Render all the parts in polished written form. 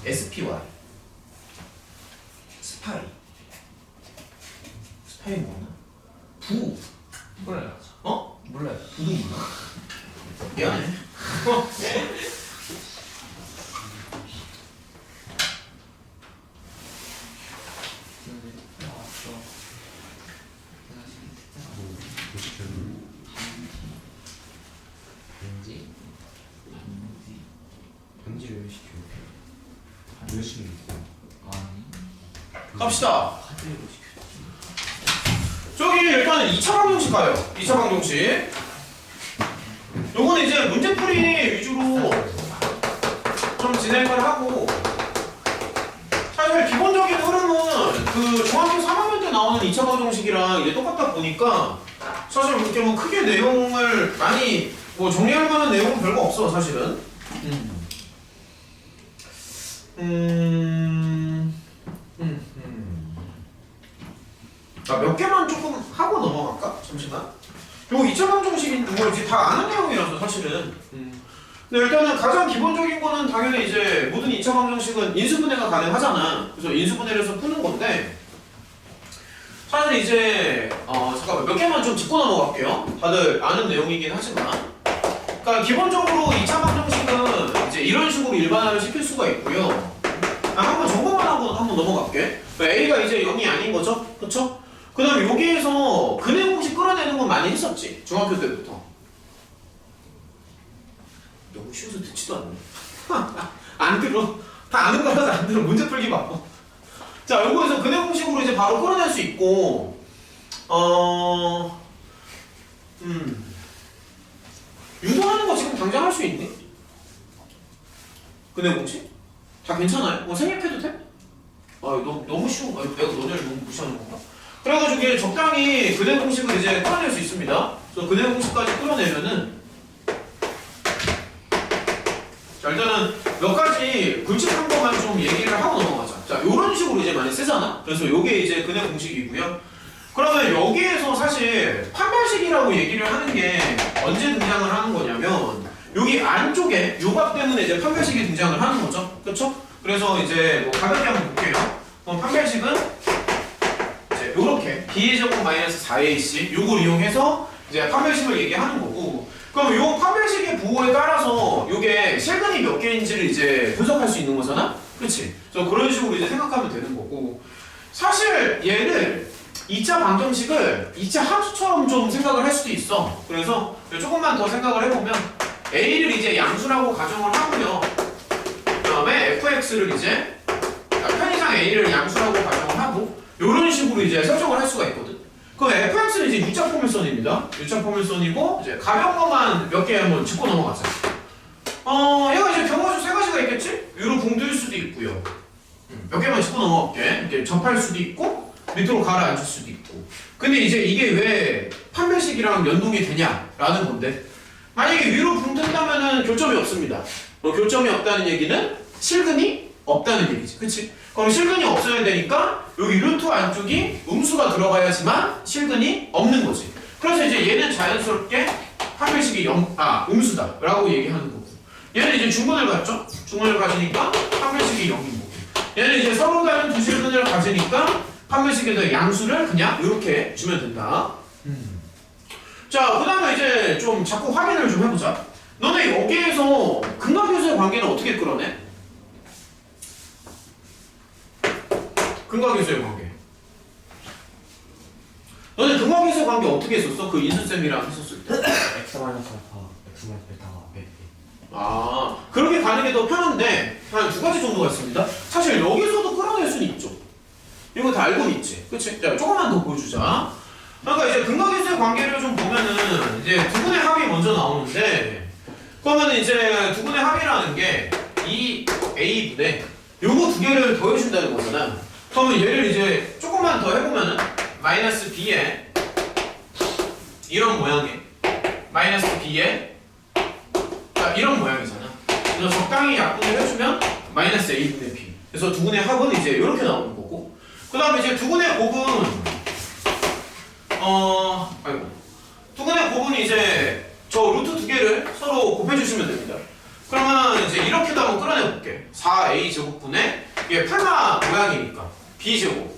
SPY 스파이 뭐나? 부 몰라요. 어? 몰라요. 부도 뭐나? 미안해. 반지를 왜 시켜요? 왜 시켜요? 아니. 갑시다. 카드로 시켜요. 저기 일단은 2차 방정식 가요. 2차 방정식. 요거는 이제 문제풀이 위주로 좀 진행을 하고, 사실 기본적인 흐름은 그 중학교 3학년 때 나오는 2차 방정식이랑 이제 똑같다 보니까 사실 그렇게 뭐 크게 내용을 많이 뭐 정리할 만한 내용은 별거 없어 사실은. 자, 몇 개만 조금 하고 넘어갈까? 잠시만. 요거 2차 방정식인데 뭐 이제 다 아는 내용이라서 사실은. 근데 일단은 가장 기본적인 거는 당연히 이제 모든 2차 방정식은 인수분해가 가능하잖아. 그래서 인수분해를 해서 푸는 건데, 사실 이제 잠깐만 몇 개만 좀 짚고 넘어갈게요. 다들 아는 내용이긴 하지만. 그러니까 기본적으로 2차 방정식은 이제 이런 식으로 일반화를 시킬 수가 있고요. 한번 점검만 하고 한번 넘어갈게. 그러니까 A가 이제 0이 아닌 거죠? 그쵸? 그 다음에 여기에서 근해 공식 끌어내는 건 많이 했었지. 중학교 때부터. 너무 쉬워서 듣지도 않네. 안 들어. 다 아는 거라서 안 들어. 문제 풀기 바빠. 자, 요거에서 근해 공식으로 이제 바로 끌어낼 수 있고, 유도하는 거 지금 당장 할 수 있니? 근해 공식? 다 괜찮아요? 뭐 생략해도 돼? 너무 쉬운 거. 내가 너네를 너무 무시하는 건가? 그래가지고 이게 적당히 근해 공식을 이제 끌어낼 수 있습니다. 그래서 근해 공식까지 끌어내면은, 자, 일단은 몇 가지 굵직한 것만 좀 얘기를 하고 넘어가자. 자, 요런 식으로 이제 많이 쓰잖아? 그래서 요게 이제 근해 공식이고요. 그러면 여기에서 사실 판별식이라고 얘기를 하는 게 언제 등장을 하는 거냐면, 여기 안쪽에 요값 때문에 이제 판별식이 등장을 하는 거죠. 그쵸? 그래서 이제 뭐 가볍게 한번 볼게요. 그럼 판별식은 이제 요렇게 B제곱 마이너스 4AC 요걸 이용해서 이제 판별식을 얘기하는 거고, 그럼 요 판별식의 부호에 따라서 요게 실근이 몇 개인지를 이제 분석할 수 있는 거잖아? 그치? 그래서 그런 식으로 이제 생각하면 되는 거고, 사실 얘를 2차 방정식을 2차 함수처럼 좀 생각을 할 수도 있어. 그래서 조금만 더 생각을 해보면 A를 이제 양수라고 가정을 하고요. 그 다음에 fx를 이제 편의상 A를 양수라고 가정을 하고, 요런 식으로 이제 설정을 할 수가 있거든. 그럼 fx는 이제 U자 포물선입니다. U자 포물선이고, 이제 가벼운 것만 몇 개 한번 짚고 넘어가자. 얘가 이제 경우수 세 가지가 있겠지? 위로 붕뜨일 수도 있고요. 몇 개만 짚고 넘어갈게. 이렇게 접할 수도 있고, 밑으로 가라앉을 수도 있고. 근데 이제 이게 왜 판별식이랑 연동이 되냐라는 건데, 만약에 위로 붕뜬다면은 교점이 없습니다. 교점이 없다는 얘기는 실근이 없다는 얘기지. 그치? 그럼 실근이 없어야 되니까 여기 루트 안쪽이 음수가 들어가야지만 실근이 없는 거지. 그래서 이제 얘는 자연스럽게 판별식이 음수다 라고 얘기하는 거고, 얘는 이제 중근을 갖죠? 중근을 가지니까 판별식이 0인 거고, 얘는 이제 서로 다른 두 실근을 가지니까 판별식에다 양수를 그냥 이렇게 주면 된다. 자, 그 다음에 이제 좀 자꾸 확인을 좀 해보자. 너네 여기에서 근각교수의 관계는 어떻게 끌어내? 근각교수의 관계. 너네 근각교수의 관계 어떻게 했었어? 그 인수쌤이랑 했었을 때? X 마이너스 알파, X 마이너스 베타가 그렇게 가는 게 더 편한데 한 두 가지 정도가 있습니다. 사실 여기서도 끌어낼 수는 있죠. 이거 다 알고는 있지. 그치? 자, 조금만 더 보여주자. 그러니까 이제 근각인수의 관계를 좀 보면은 이제 두 분의 합이 먼저 나오는데, 그러면은 이제 두 분의 합이라는 게 이 A분의 요거 두 개를 더해준다는 거잖아. 그러면 얘를 이제 조금만 더 해보면은 마이너스 B에 이런 모양의 마이너스 B에 이런 모양이잖아. 그래서 적당히 약분을 해주면 마이너스 A분의 B. 그래서 두 분의 합은 이제 이렇게 나오는 거고, 그 다음에 이제 두 분의 곱은 두 분의 곱은 이제 저 루트 두 개를 서로 곱해주시면 됩니다. 그러면 이제 이렇게도 한번 끌어내볼게. 4a 제곱분의 이게 8마 모양이니까 b제곱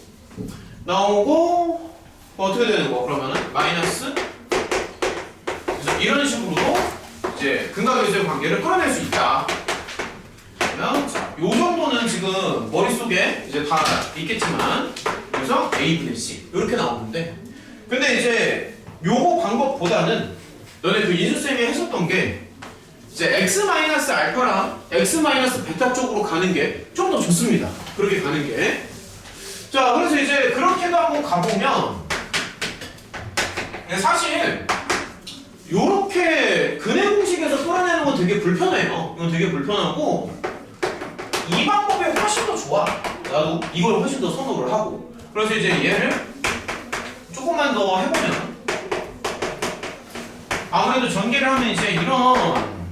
나오고 어떻게 되는 거? 그러면은 마이너스, 그래서 이런 식으로도 이제 근각요소의 관계를 끌어낼 수 있다. 그러면 자, 요 정도는 지금 머릿속에 이제 다 있겠지만, 그래서 a분의 c 이렇게 나오는데, 근데 이제 요거 방법보다는 너네 그 인수쌤이 했었던 게 이제 x-알파랑 x-베타 쪽으로 가는 게 좀 더 좋습니다. 그렇게 가는 게. 자, 그래서 이제 그렇게도 한번 가보면 사실 요렇게 근해 공식에서 끌어내는 건 되게 불편해요. 이건 되게 불편하고 이 방법이 훨씬 더 좋아. 나도 이걸 훨씬 더 선호를 하고. 그래서 이제 얘를 조금만 더 해보면 아무래도 전개를 하면 이제 이런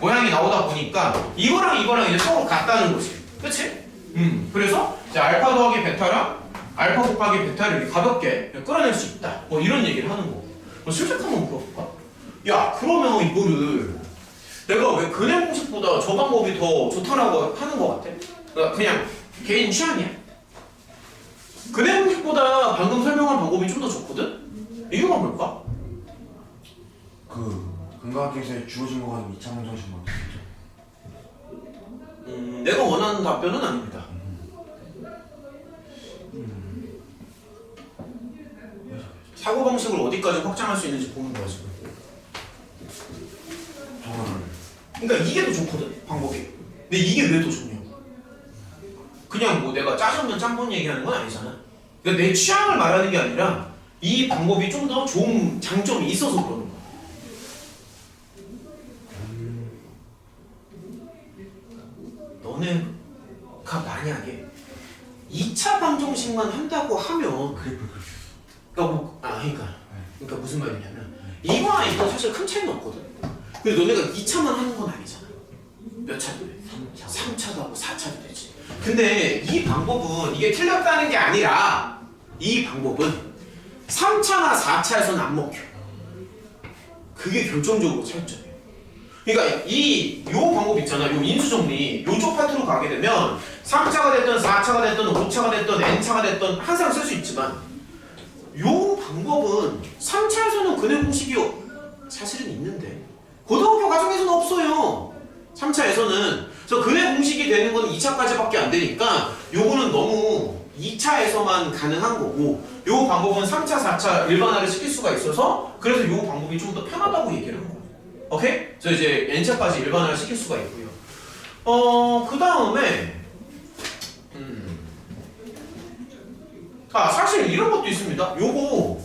모양이 나오다 보니까 이거랑 이제 서로 같다는 거지. 그치? 그래서 이제 알파 더하기 베타랑 알파 곱하기 베타를 이렇게 가볍게 끌어낼 수 있다. 뭐 이런 얘기를 하는 거고. 실제 한번 물어볼까? 야, 그러면 이거를 내가 왜 근해 공식보다 저 방법이 더 좋다라고 하는 것 같아? 그러니까 그냥 개인 취향이야. 근해 공식보다 방금 설명한 방법이 좀 더 좋거든? 이유가 뭘까? 그 근각에서 주어진 거 가지고 2차원 정식 만들었죠. 내가 원하는 답변은 아닙니다. 사고방식을 어디까지 확장할 수 있는지 보는 거야 지금. 그러니까 이게 더 좋거든 방법이. 근데 이게 왜 더 좋냐고. 그냥 뭐 내가 짜장면 짬뽕 얘기하는 건 아니잖아. 그러니까 내 취향을 말하는 게 아니라 이 방법이 좀 더 좋은 장점이 있어서 그러는 거야. 너네가 만약에 2차 방정식만 한다고 하면 그러니까 무슨 말이냐면 이거와 이거 사실 큰 차이는 없거든. 근데 너네가 2차만 하는 건 아니잖아. 몇 차도 돼? 3차도 하고 4차도 되지. 근데 이 방법은 이게 틀렸다는 게 아니라 이 방법은 3차나 4차에서는 안 먹혀. 그게 결정적으로 차이점이에요. 그러니까 요 방법 있잖아. 요 인수정리 요쪽 파트로 가게 되면 3차가 됐든 4차가 됐든 5차가 됐든 n차가 됐든 항상 쓸 수 있지만 요 방법은 3차에서는 근해 공식이 사실은 있는데 고등학교 과정에서는 없어요. 3차에서는. 그래서 근해 공식이 되는 건 2차까지밖에 안 되니까 요거는 너무 2차에서만 가능한 거고 요 방법은 3차, 4차 일반화를 시킬 수가 있어서 그래서 요 방법이 좀 더 편하다고 얘기를 한 거예요. 오케이? 그래서 이제 n차까지 일반화를 시킬 수가 있고요. 그 다음에 사실 이런 것도 있습니다. 요거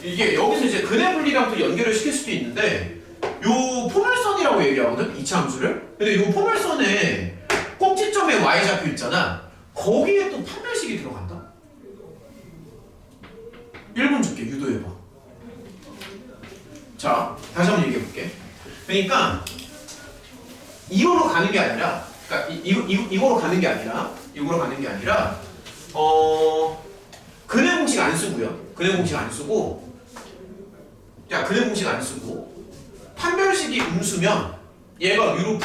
이게 여기서 이제 근해 분리랑 또 연결을 시킬 수도 있는데 요 포물선이라고 얘기하거든? 2차 함수를. 근데 요 포물선에 꼭지점에 y 잡혀 있잖아. 거기에 또 판별식이 들어간다. 1분 줄게. 유도해봐. 자, 다시 한번 얘기해볼게. 그러니까 이거로 가는 게 아니라 이거로 가는 게 아니라 근해 공식 안 쓰고요. 근해 공식 안 쓰고 판별식이 음수면 얘가 위로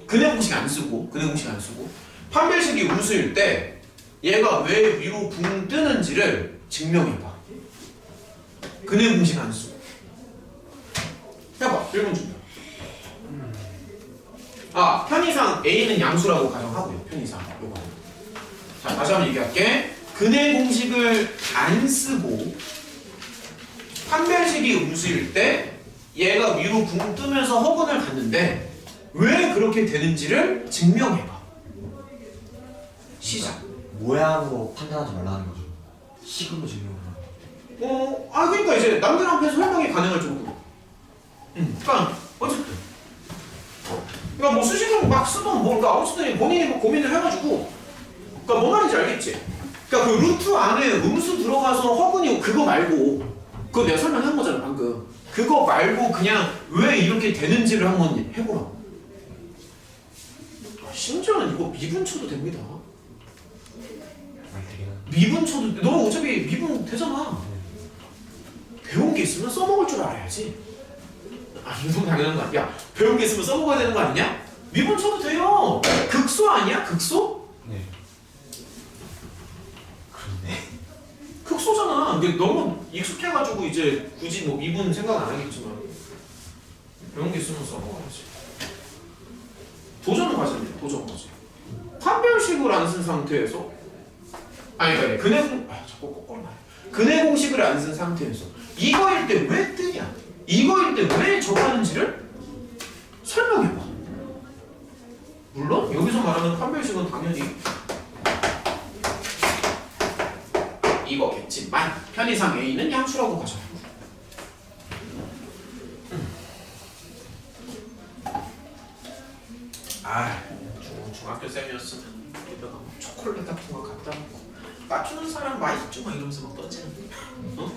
근해 공식 안 쓰고 판별식이 음수일 때 얘가 왜 위로 붕 뜨는지를 증명해봐. 근해 공식 안 쓰고 해봐. 1분 준다. 편의상 A는 양수라고 가정하고요. 편의상 요거. 자, 다시 한번 얘기할게. 근해 공식을 안 쓰고 판별식이 음수일 때 얘가 위로 붕 뜨면서 허근을 갖는데 왜 그렇게 되는지를 증명해봐. 시작. 모양으로 판단하지 말라는 거죠. 식으로 증명을 하는. 그러니까 이제 남들 앞에서 설명이 가능할 정도로. 그러니까 어쨌든. 그러니까 뭐 수식을 막 쓰던 뭔가 어쨌든 본인이 뭐 고민을 해가지고. 그러니까 뭐 말인지 알겠지? 그러니까 그 루트 안에 음수 들어가서 허근이 그거 말고 그거 내가 설명한 거잖아 방금. 그거 말고 그냥 왜 이렇게 되는지를 한번 해보라고. 심지어는 이거 미분 쳐도 됩니다. 미분 쳐도 너 어차피 미분 되잖아. 배운 게 있으면 써먹을 줄 알아야지. 아 이건 당연한 거 아니야. 배운 게 있으면 써먹어야 되는 거 아니냐? 미분 쳐도 돼요. 극소 아니야? 극소? 네. 그런데 극소잖아. 근데 너무 익숙해가지고 이제 굳이 뭐 미분 생각 안 하겠지만 배운 게 있으면 써먹어야지. 도전 과제입니다. 도전 과제. 판별식을 안 쓴 상태에서 아니 자꾸 거꾸로 말해. 근해 공식을 안 쓴 상태에서 이거일 때 왜 뜨냐? 이거일 때 왜 저거 하는지를 설명해봐. 물론 여기서 말하는 판별식은 당연히 이거겠지만 편의상 A는 양수라고 가정하고 중학교 쌤이었으면 여기다가 뭐 초콜릿 같은 거 갖다 놓고 맞추는 사람 맛있죠? 막 이러면서 막 던지는 어?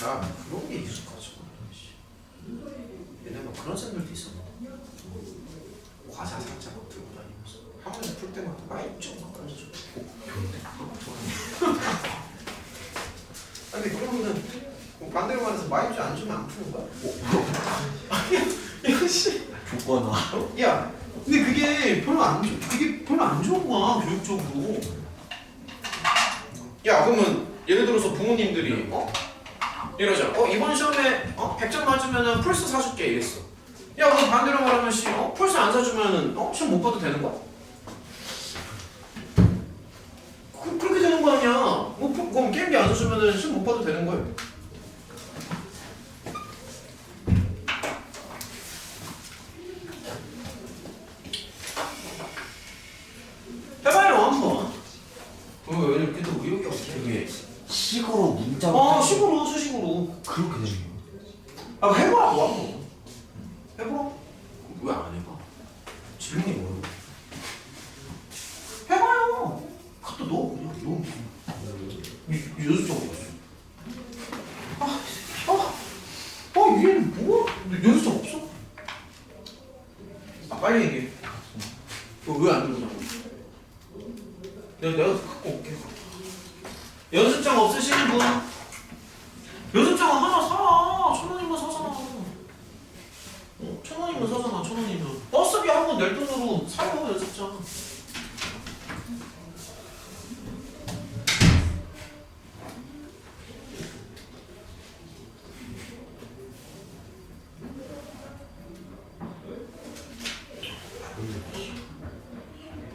야 그런 게 익숙하지 얘네 뭐 그런 쌤들도 있었는데 과자 살짝 막 들고 다니면서 학원에서 풀 때마다 맛있죠? 막 던져줘 좋은데? 아니 근데 그러면은 뭐 반대로 말해서 맛있지 안 주면 안 푸는 거야? 아니 씨 조건화. 야, 근데 그게 별로 안 좋은 거야 교육적으로. 야, 그러면 예를 들어서 부모님들이 이러자. 이번 시험에 100점 맞으면은 플스 사줄게 이랬어. 야, 그럼 반대로 말하면 플스 안 사주면은 시험 못 봐도 되는 거야? 그렇게 되는 거 아니야? 그럼 게임기 안 사주면은 시험 못 봐도 되는 거야. 해봐요 한번. 왜냐면 그때 의욕이 없어. 되게 식으로 문자로 식으로 수식으로. 그렇게 되는 거예요. 해봐 뭐 한번. 해봐. 왜 안 해봐? 질문이 뭐야? 해봐요. 갖다 넣어 그냥 넣어. 연습장 어딨어? 얘는 뭐야? 연습장 없어? 빨리 얘기해. 왜 안 들고 나와? 내가 갖고 올게. 연습장 없으시는 분? 연습장은 하나 사. 1,000원이면 사잖아. 1,000원이면 사잖아. 1,000원이면 버스비 한 번 낼 돈으로 사요 연습장.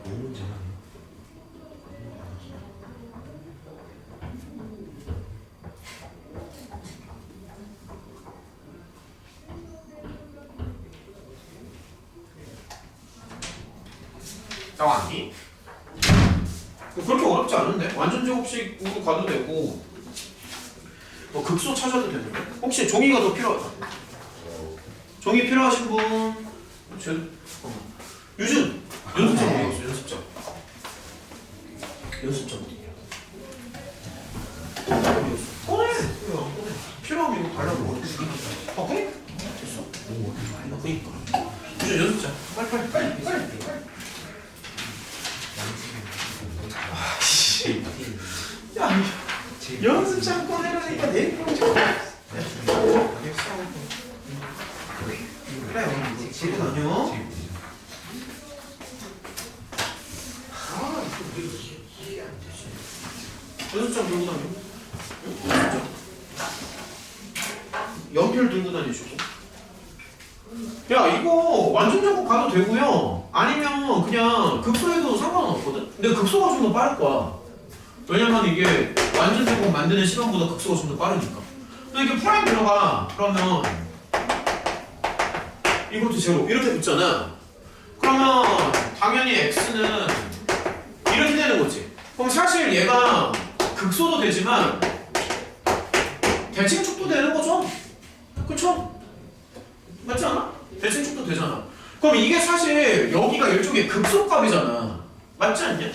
너무 잘하네. 나왔니? 그렇게 어렵지 않은데? 완전 제곱식으로 가도 되고 뭐 극소 찾아도 되는데? 혹시 종이가 더 필요하다. 종이 필요하신 분? 유준! 연습장 어디 갔어? 연습장. 연습장 꺼내! 필요하면 이거 달라고 어떻게 주겠다. 그래? 됐어. 그니까. 유준 연습장. 빨리. 야, 연습장 꺼내라니까 내일 보자. 그래, 오늘 제일 다녀. 이게 안 되지. 연습장 들고 다녀. 연습장. 연필 들고 다니시고. 야, 이거 완전 작곡 가도 되고요. 아니면 그냥 극소해도 상관은 없거든. 근데 극소가 좀 더 빠를 거야. 왜냐면 이게 완전 작곡 만드는 시간보다 극소가 좀 더 빠르니까. 근데 이게 프라임 들어가. 그러면 이것도 제로 이렇게 붙잖아. 그러면 당연히 x는 이렇게 되는 거지. 그럼 사실 얘가 극소도 되지만 대칭축도 되는 거죠. 그쵸? 맞지 않아? 대칭축도 되잖아. 그럼 이게 사실 여기가 일종의 극소값이잖아. 맞지 않냐?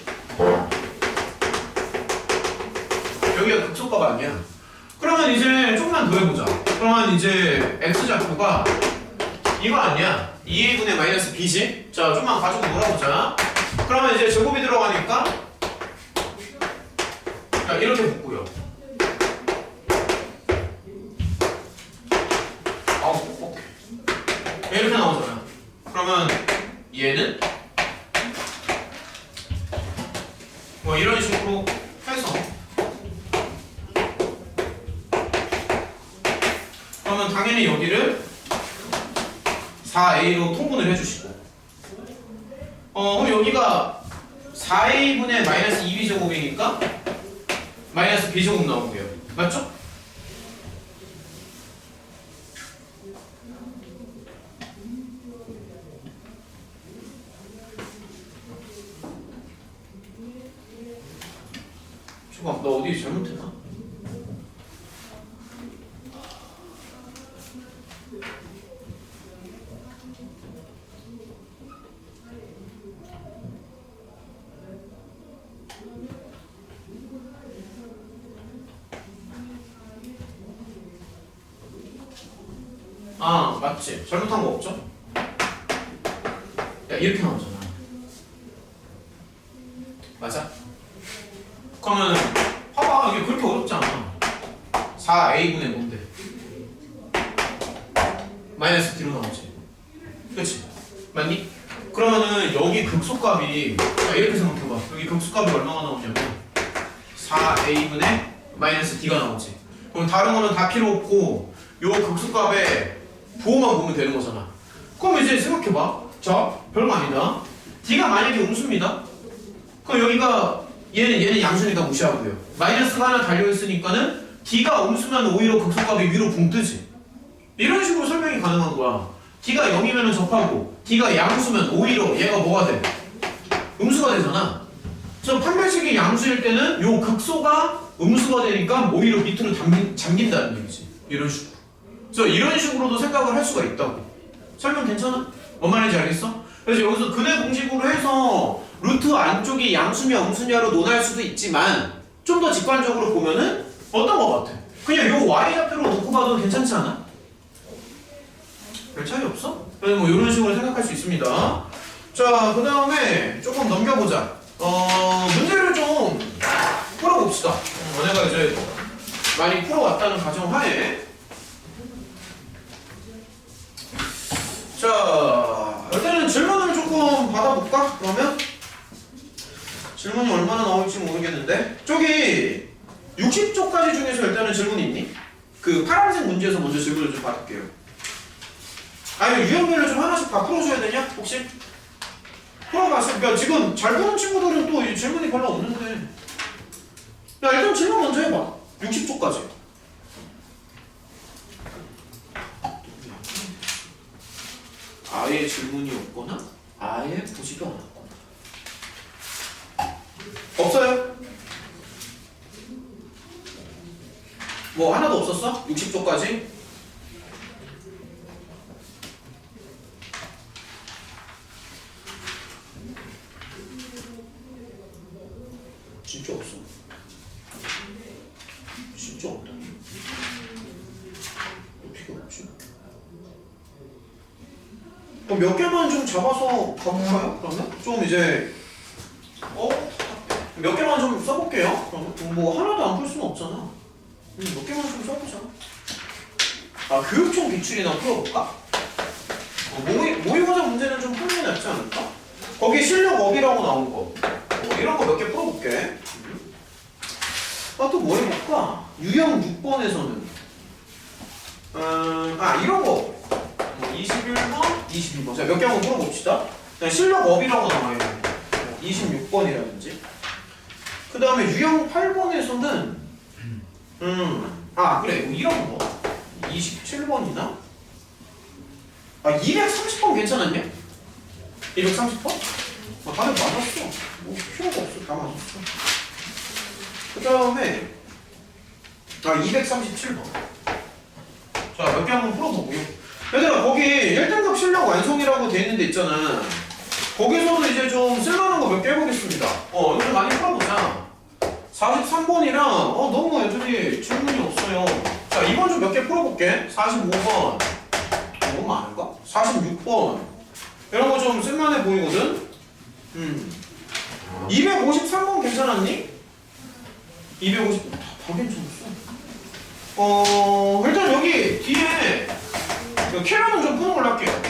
여기가 극소값 아니야. 그러면 이제 조금만 더 해보자. 그러면 이제 x좌표가 이거 아니야? 2a분의 마이너스 b지? 자, 좀만 가지고 놀아보자. 그러면 이제 제곱이 들어가니까 자, 이렇게 붙고요. 그러면 얘는 뭐 이런 식으로 해서 그러면 당연히 여기를 4a로 통분을 해주시고 그럼 여기가 4a분의 마이너스 2b제곱이니까 마이너스 b제곱 나오고요. 맞죠? 잠깐 나 어디 잘못했나? 아 맞지 잘못한 거 없죠? 야 이렇게 나오잖아 맞아? 그러면 봐봐 이게 그렇게 어렵지 않아 4a분의 뭔데 마이너스 d로 나오지 그치? 맞니? 그러면은 여기 극소값이 자, 이렇게 생각해봐 여기 극소값이 얼마가 나오냐면 4a분의 마이너스 d가 나오지 그럼 다른 거는 다 필요 없고 요 극소값에 부호만 보면 되는 거잖아. 그럼 이제 생각해봐. 자, 별거 아니다. d가 만약에 음수입니다. 그럼 여기가 얘는 양수니까 무시하고요. 마이너스가 하나 달려있으니까는 d가 음수면 오히려 극소값이 위로 붕 뜨지. 이런 식으로 설명이 가능한 거야. d가 0이면 접하고 d가 양수면 오히려 얘가 뭐가 돼? 음수가 되잖아. 그래서 판별식이 양수일 때는 요 극소가 음수가 되니까 오히려 밑으로 잠긴다는 얘기지. 이런 식으로. 그래서 이런 식으로도 생각을 할 수가 있다고. 설명 괜찮아? 뭔 말인지 알겠어? 그래서 여기서 근해 공식으로 해서 루트 안쪽이 양수냐 음수냐로 논할 수도 있지만 좀 더 직관적으로 보면은 어떤 거 같아? 그냥 요 y좌표로 놓고 봐도 괜찮지 않아? 별 차이 없어? 그래서 뭐 이런 식으로 생각할 수 있습니다. 자, 그 다음에 조금 넘겨보자. 문제를 좀 풀어봅시다. 너네가 이제 많이 풀어왔다는 가정하에 자, 일단은 질문을 조금 받아볼까? 그러면 질문이 얼마나 나올지 모르겠는데 저기 60쪽까지 중에서 일단은 질문이 있니? 그 파란색 문제에서 먼저 질문을 좀 받을게요. 아니면 유형별로 좀 하나씩 다 풀어줘야 되냐? 혹시? 풀어봤어. 그러니까 지금 잘 보는 친구들은 또 질문이 별로 없는데 야 일단 질문 먼저 해봐. 60쪽까지. 아예 질문이 없거나 아예 보지도 않았거나 없어요? 뭐 하나도 없었어? 60쪽까지? 진짜 없어. 진짜 없다. 어떻게 없지? 몇 개만 좀 잡아서 가볼까요? 그러면? 좀 이제 몇 개만 좀 써볼게요. 그러면 뭐 하나도 안 풀 수는 없잖아. 몇 개만 좀 써보자. 아 교육청 기출이나 풀어볼까? 모의고사 문제는 좀 풀는 게 낫지 않을까? 거기 실력 업이라고 나온 거 이런 거 몇 개 풀어볼게. 또 뭐 해볼까? 유형 6번에서는 이런 거 21번, 22번. 자, 몇 개 한번 풀어봅시다. 실력 업이라고 나와요. 26번이라든지. 그 다음에 유형 8번에서는 그래 이런 거 27번이나 230번 괜찮았냐? 230번? 다들 맞았어. 뭐 필요가 없어. 다 맞았어. 그 다음에 237번. 자, 몇 개 한번 풀어보고요. 얘들아, 거기 1등급 실력 완성이라고 돼 있는 데 있잖아. 거기서도 이제 좀 쓸만한 거 몇 개 해보겠습니다. 이거 좀 많이 풀어보자. 43번이랑 너무 애들이 질문이 없어요. 자, 이번 좀 몇 개 풀어볼게. 45번. 너무 많은가? 46번. 이런 거 좀 쓸만해 보이거든? 253번 괜찮았니? 250, 다 괜찮았어. 일단 여기 뒤에 캐럿은 좀 푸는 걸로 할게요.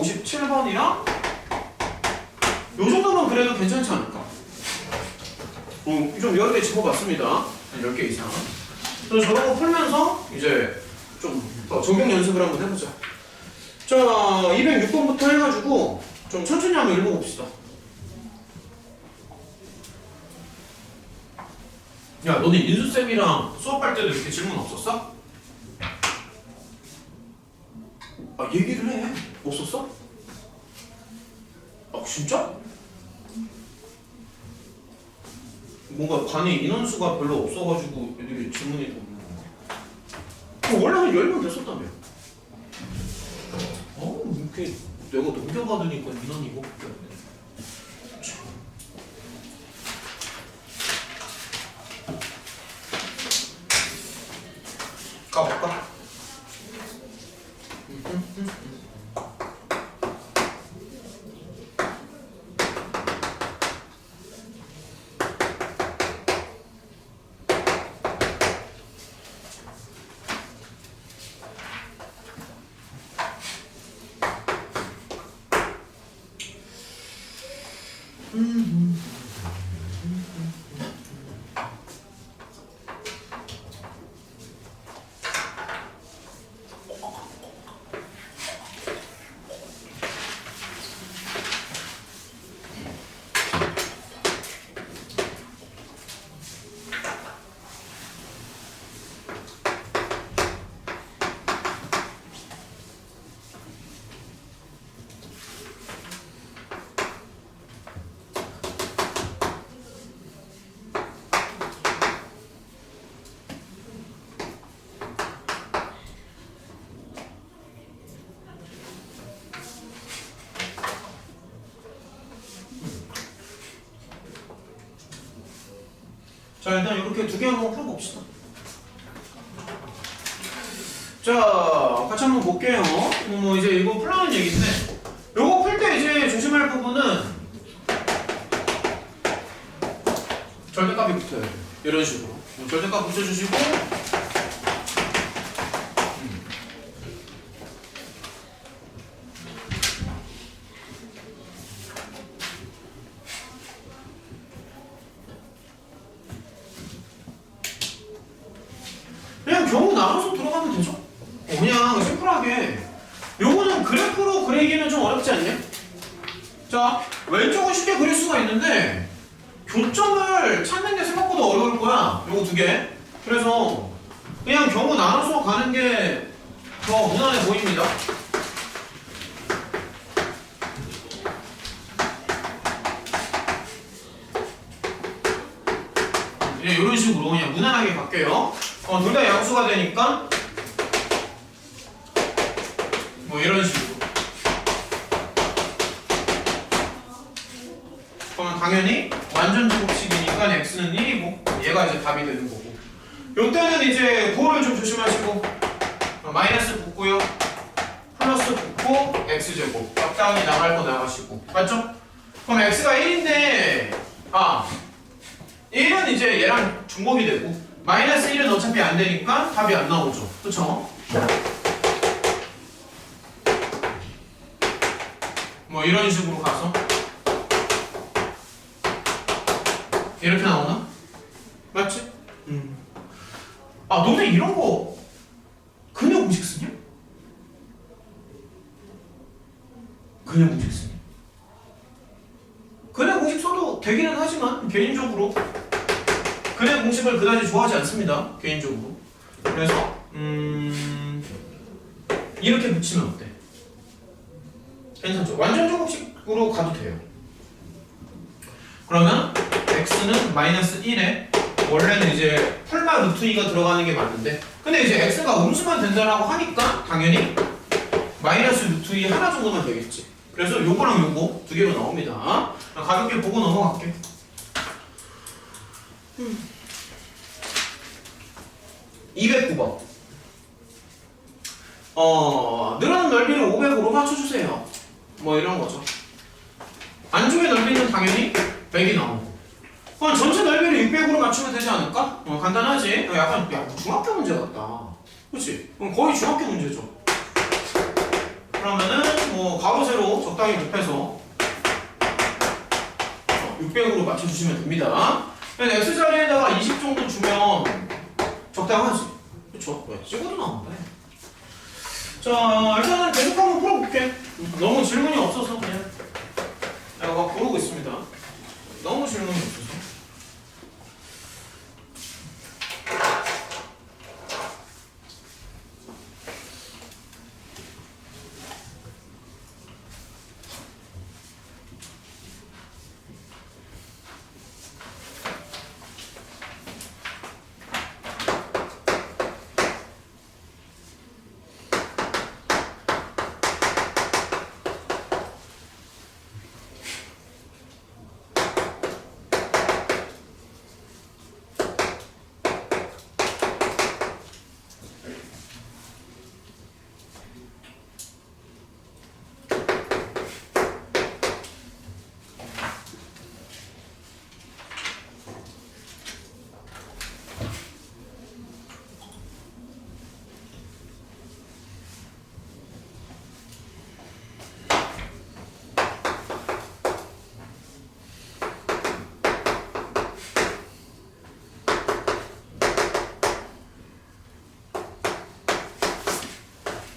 57번이랑 요 정도면 그래도 괜찮지 않을까? 좀 여러 개 짚어봤습니다. 한 10개 이상. 그래서 저런 거 풀면서 이제 좀 더 적용 연습을 한번 해보자. 자, 206번부터 해가지고 좀 천천히 한번 읽어봅시다. 야, 너네 인수쌤이랑 수업할 때도 이렇게 질문 없었어? 아, 얘기를 해. 없었어? 아, 진짜? 뭔가 반에 인원수가 별로 없어가지고 애들이 질문이 더 없는 건가? 원래 한 10명 됐었다며. 이렇게 내가 넘겨받으니까 인원이 이거밖에 없네. 가볼까? 자, 일단 이렇게 두 개 한번 풀어봅시다. 자, 같이 한번 볼게요. 뭐 이제 이거 풀라는 얘기인데, 요거 풀 때 이제 조심할 부분은 절대값이 붙어야 돼요. 이런 식으로. 절대값 붙여주시고, 그냥 경우 나눠서 들어가면 되죠. 그냥 심플하게. 요거는 그래프로 그리기는 좀 어렵지 않냐? 자, 왼쪽은 쉽게 그릴 수가 있는데 교점을 찾는 게 생각보다 어려울 거야. 요거 두 개. 그래서 그냥 경우 나눠서 가는 게 더 무난해 보입니다. 이런 식으로 그냥 무난하게 갈게요. 둘 다 양수가 되니까 뭐 이런 식으로. 그러면 당연히 완전 제곱식이니까 x는 1이고 얘가 이제 답이 되는 거고. 요때는 이제 부호를 좀 조심하시고 마이너스 붙고요, 플러스 붙고 x제곱 적당히 나갈 거 나가시고. 맞죠? 그럼 x가 1인데 1은 이제 얘랑 중복이 되고 마이너스 1은 어차피 안 되니까 답이 안 나오죠. 그쵸? 뭐 이런 식으로 가서 이렇게 나오나? 맞지? 너네 이런 거 그냥 공식 쓰냐? 그냥 공식 쓰냐? 그냥 공식 써도 되기는 하지만 개인적으로 그냥 공식을 그다지 좋아하지 않습니다. 개인적으로. 그래서 이렇게 붙이면 어때? 괜찮죠? 완전 제곱식으로 가도 돼요. 그러면 x는 마이너스 1에 원래는 이제 풀마 루트 2가 들어가는 게 맞는데, 근데 이제 x가 음수만 된다라고 하니까 당연히 마이너스 루트 2 하나 정도만 되겠지. 그래서 요거랑 요거 두 개로 나옵니다. 가볍게 보고 넘어갈게. 209번. 늘어난 넓이를 500으로 맞춰주세요. 뭐 이런 거죠. 안쪽의 넓이는 당연히 100이 나오고. 그럼 전체 넓이를 600으로 맞추면 되지 않을까? 간단하지? 약간 중학교 문제 같다. 그치? 거의 중학교 문제죠. 그러면은 뭐 가로 세로 적당히 곱해서 600으로 맞춰주시면 됩니다. X자리에다가 20 정도 주면 적당하지. 그쵸? 왜? 찍어도 나온다. 자, 일단은 계속 한번 풀어볼게. 너무 질문이 없어서 그냥 내가 막 고르고 있습니다. 너무 질문이 없어서.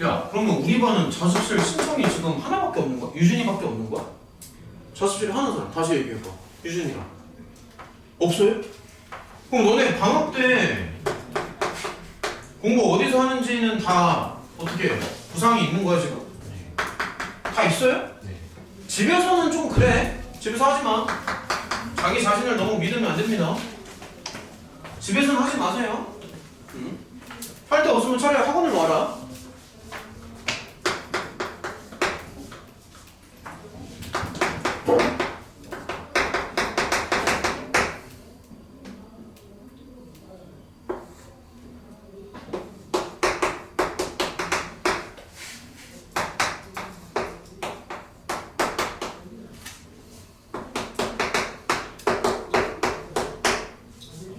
야, 그러면 우리 반은 자습실 신청이 지금 하나밖에 없는 거야? 유준이밖에 없는 거야? 자습실에 하는 사람 다시 얘기해봐. 유준이랑 없어요? 그럼 너네 방학 때 공부 어디서 하는지는 다 어떻게 구상이 있는 거야 지금? 다 있어요? 네. 집에서는 좀 그래. 집에서 하지 마. 자기 자신을 너무 믿으면 안 됩니다. 집에서는 하지 마세요. 할 데 없으면 차라리 학원을 와라.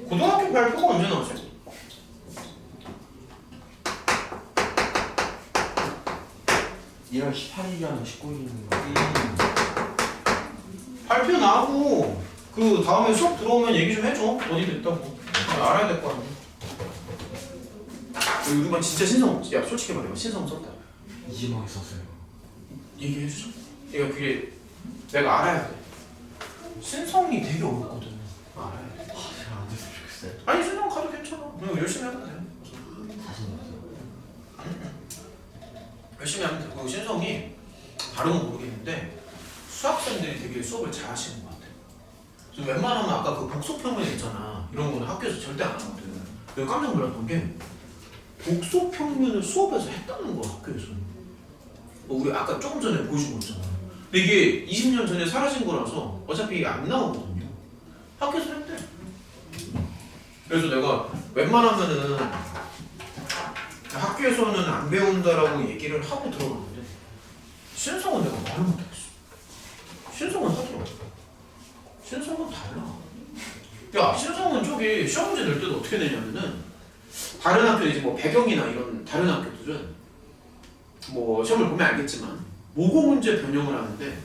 고등학교 발표가 언제 나오지? (1월 18일이랑 19일인가) 발표 나고 그 다음에 수업 들어오면 얘기 좀 해줘. 어디 됐다고. 알아야 될 거 아니야. 우리 반 진짜 신성 없지? 야 솔직히 말해봐. 신성 없었다. 이지망에 썼어요. 얘기해주자. 그러니까 그게 내가 알아야 돼. 신성이 되게 어렵거든. 알아야 돼. 제가 안 됐으면 좋겠어요. 아니 신성 가도 괜찮아. 그냥 열심히 하면 돼. 자신 없어요. 열심히 하면 돼. 그리고 신성이 다른 건 모르겠는데 수학생들이 되게 수업을 잘 하시는 것 같아. 그래서 웬만하면 아까 그 복소평면 있잖아. 이런 거는 학교에서 절대 안 하거든. 내가 깜짝 놀랐던 게 복소평면을 수업에서 했다는 거야 학교에서는. 우리 아까 조금 전에 보여준 거 있잖아. 근데 이게 20년 전에 사라진 거라서 어차피 이게 안 나오거든요. 학교에서 했대. 그래서 내가 웬만하면은 학교에서는 안 배운다라고 얘기를 하고 들어갔는데 신성은 내가 말을 못하겠어. 신성은 하더라고. 신성은 달라. 야, 신성은 저기 시험 문제 낼 때도 어떻게 내냐면은 다른 학교 이제 뭐 배경이나 이런 다른 학교들은 뭐 시험을 보면 알겠지만 모고 문제 변형을 하는데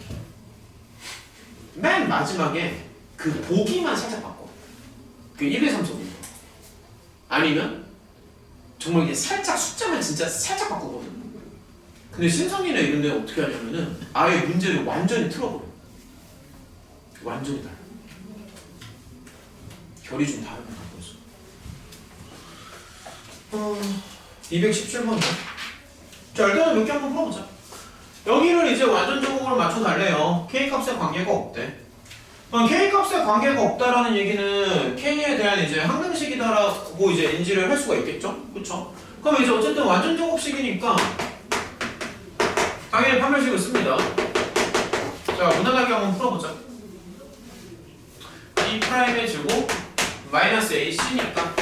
맨 마지막에 그 보기만 살짝 바꿔. 그 1, 2, 3, 4, 5 아니면 정말 이게 살짝 숫자만 진짜 살짝 바꾸거든. 근데 신성이나 이런 데는 어떻게 하냐면은 아예 문제를 완전히 틀어버려. 완전히 달라. 결이 좀 다른 거 갖고 있어. 217번. 자, 일단은 몇 개 한번 풀어보자. 여기를 이제 완전 제곱으로 맞춰달래요. K값의 관계가 없대. 그럼 K값의 관계가 없다라는 얘기는 K에 대한 이제 항등식이다라고 이제 인지를 할 수가 있겠죠? 그쵸? 그럼 이제 어쨌든 완전 제곱식이니까 당연히 판별식을 씁니다. 자, 무난하게 한번 풀어보자. E'의 제곱 마이너스 AC니까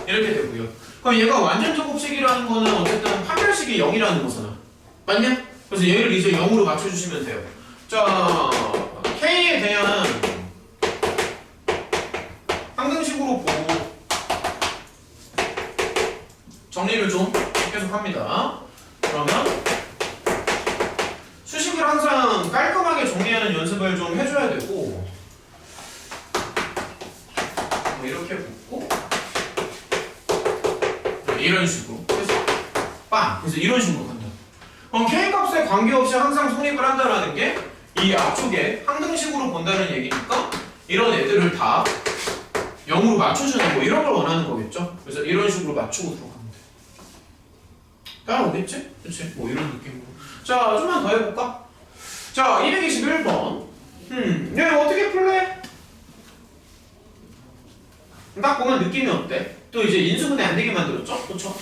이렇게 되고요. 그럼 얘가 완전 제곱식이라는 거는 어쨌든 판별식이 0이라는 거잖아. 맞냐? 그래서 얘를 이제 0으로 맞춰주시면 돼요. 자, K에 대한 항등식으로 보고 정리를 좀 계속 합니다. 그러면 연습을 좀 해줘야 되고 뭐 이렇게 붙고 이런 식으로 해서 빵! 그래서 이런 식으로 간다. 그럼 K값에 관계없이 항상 성립을 한다는 게 이 앞쪽에 항등식으로 본다는 얘기니까 이런 애들을 다 0으로 맞춰주는 뭐 이런 걸 원하는 거겠죠? 그래서 이런 식으로 맞추고 들어가면 돼. 따라오겠지? 그치? 뭐 이런 느낌으로. 자, 좀만 더 해볼까? 자, 221번. 얘 어떻게 풀래? 딱 보면 느낌이 어때? 또 이제 인수분해 안 되게 만들었죠? 그쵸?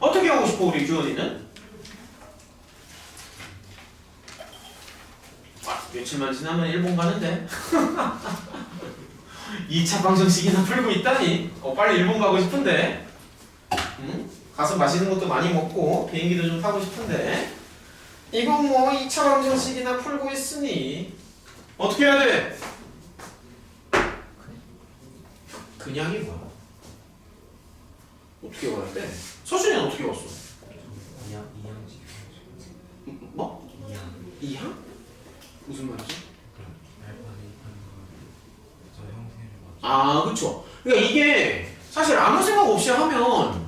어떻게 하고 싶어, 우리 규현이는? 며칠만 지나면 일본 가는데 2차 방정식이나 풀고 있다니 빨리 일본 가고 싶은데 가서 맛있는 것도 많이 먹고 비행기도 좀 타고 싶은데 이건 뭐 2차 방정식이나 풀고 있으니 어떻게 해야 돼? 그냥이 뭐야? 어떻게 와야 돼? 서준이는 어떻게 왔어? 이항식. 뭐? 이항? 무슨 말이지? 아, 그쵸. 그러니까 이게 사실 아무 생각 없이 하면